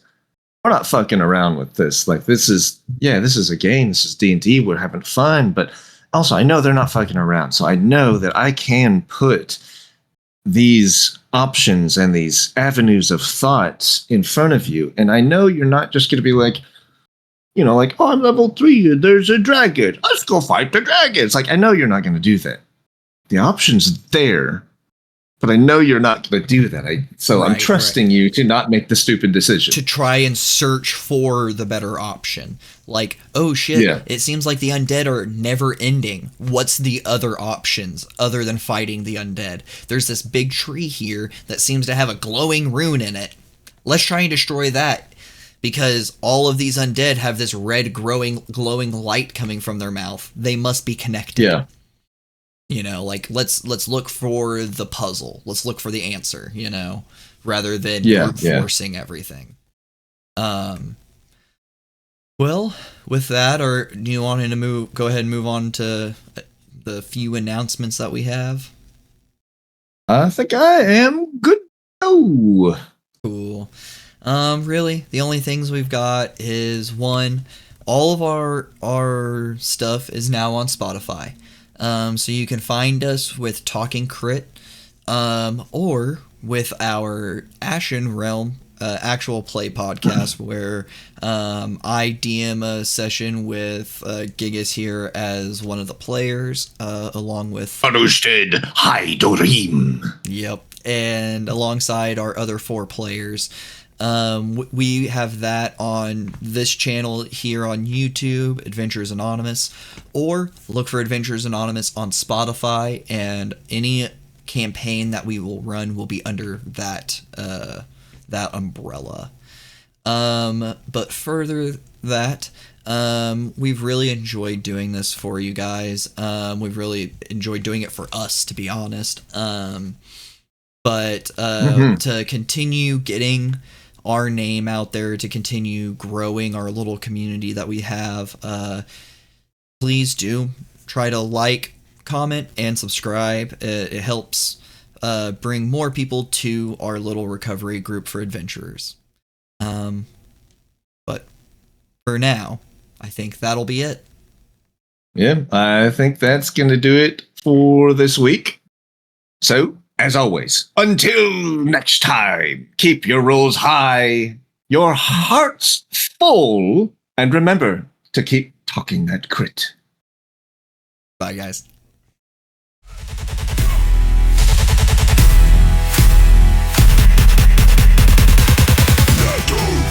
we're not fucking around with this. Like this is a game. This is D&D. We're having fun, but also I know they're not fucking around, so I know that I can put these options and these avenues of thoughts in front of you, and I know you're not just going to be like, you know, like, oh, I'm level 3, there's a dragon, let's go fight the dragon. It's like, I know you're not going to do that. The option's there, but I know you're not going to do that. I'm trusting you to not make the stupid decision. To try and search for the better option. Like, oh shit, It seems like the undead are never ending. What's the other options other than fighting the undead? There's this big tree here that seems to have a glowing rune in it. Let's try and destroy that. Because all of these undead have this red glowing light coming from their mouth. They must be connected. Yeah. You know, like let's look for the puzzle. Let's look for the answer, you know, rather than forcing everything. Well, with that, or do you want to go ahead and move on to the few announcements that we have? I think I am good. Oh. Cool. Really, the only things we've got is one, all of our stuff is now on Spotify. So you can find us with Talking Crit, or with our Ashen Realm actual play podcast, where I DM a session with Gygis here as one of the players, along with Understood. Hi, Dorim. Yep, and alongside our other 4 players. We have that on this channel here on YouTube, Adventures Anonymous, or look for Adventures Anonymous on Spotify, and any campaign that we will run will be under that umbrella. But further that, we've really enjoyed doing this for you guys. We've really enjoyed doing it for us, to be honest. But to continue getting our name out there, to continue growing our little community that we have, please do try to like, comment, and subscribe. It helps bring more people to our little recovery group for adventurers. But for now, I think that'll be it. Yeah, I think that's going to do it for this week. So, as always, until next time, keep your rolls high, your hearts full, and remember to keep talking that crit. Bye, guys. Battle.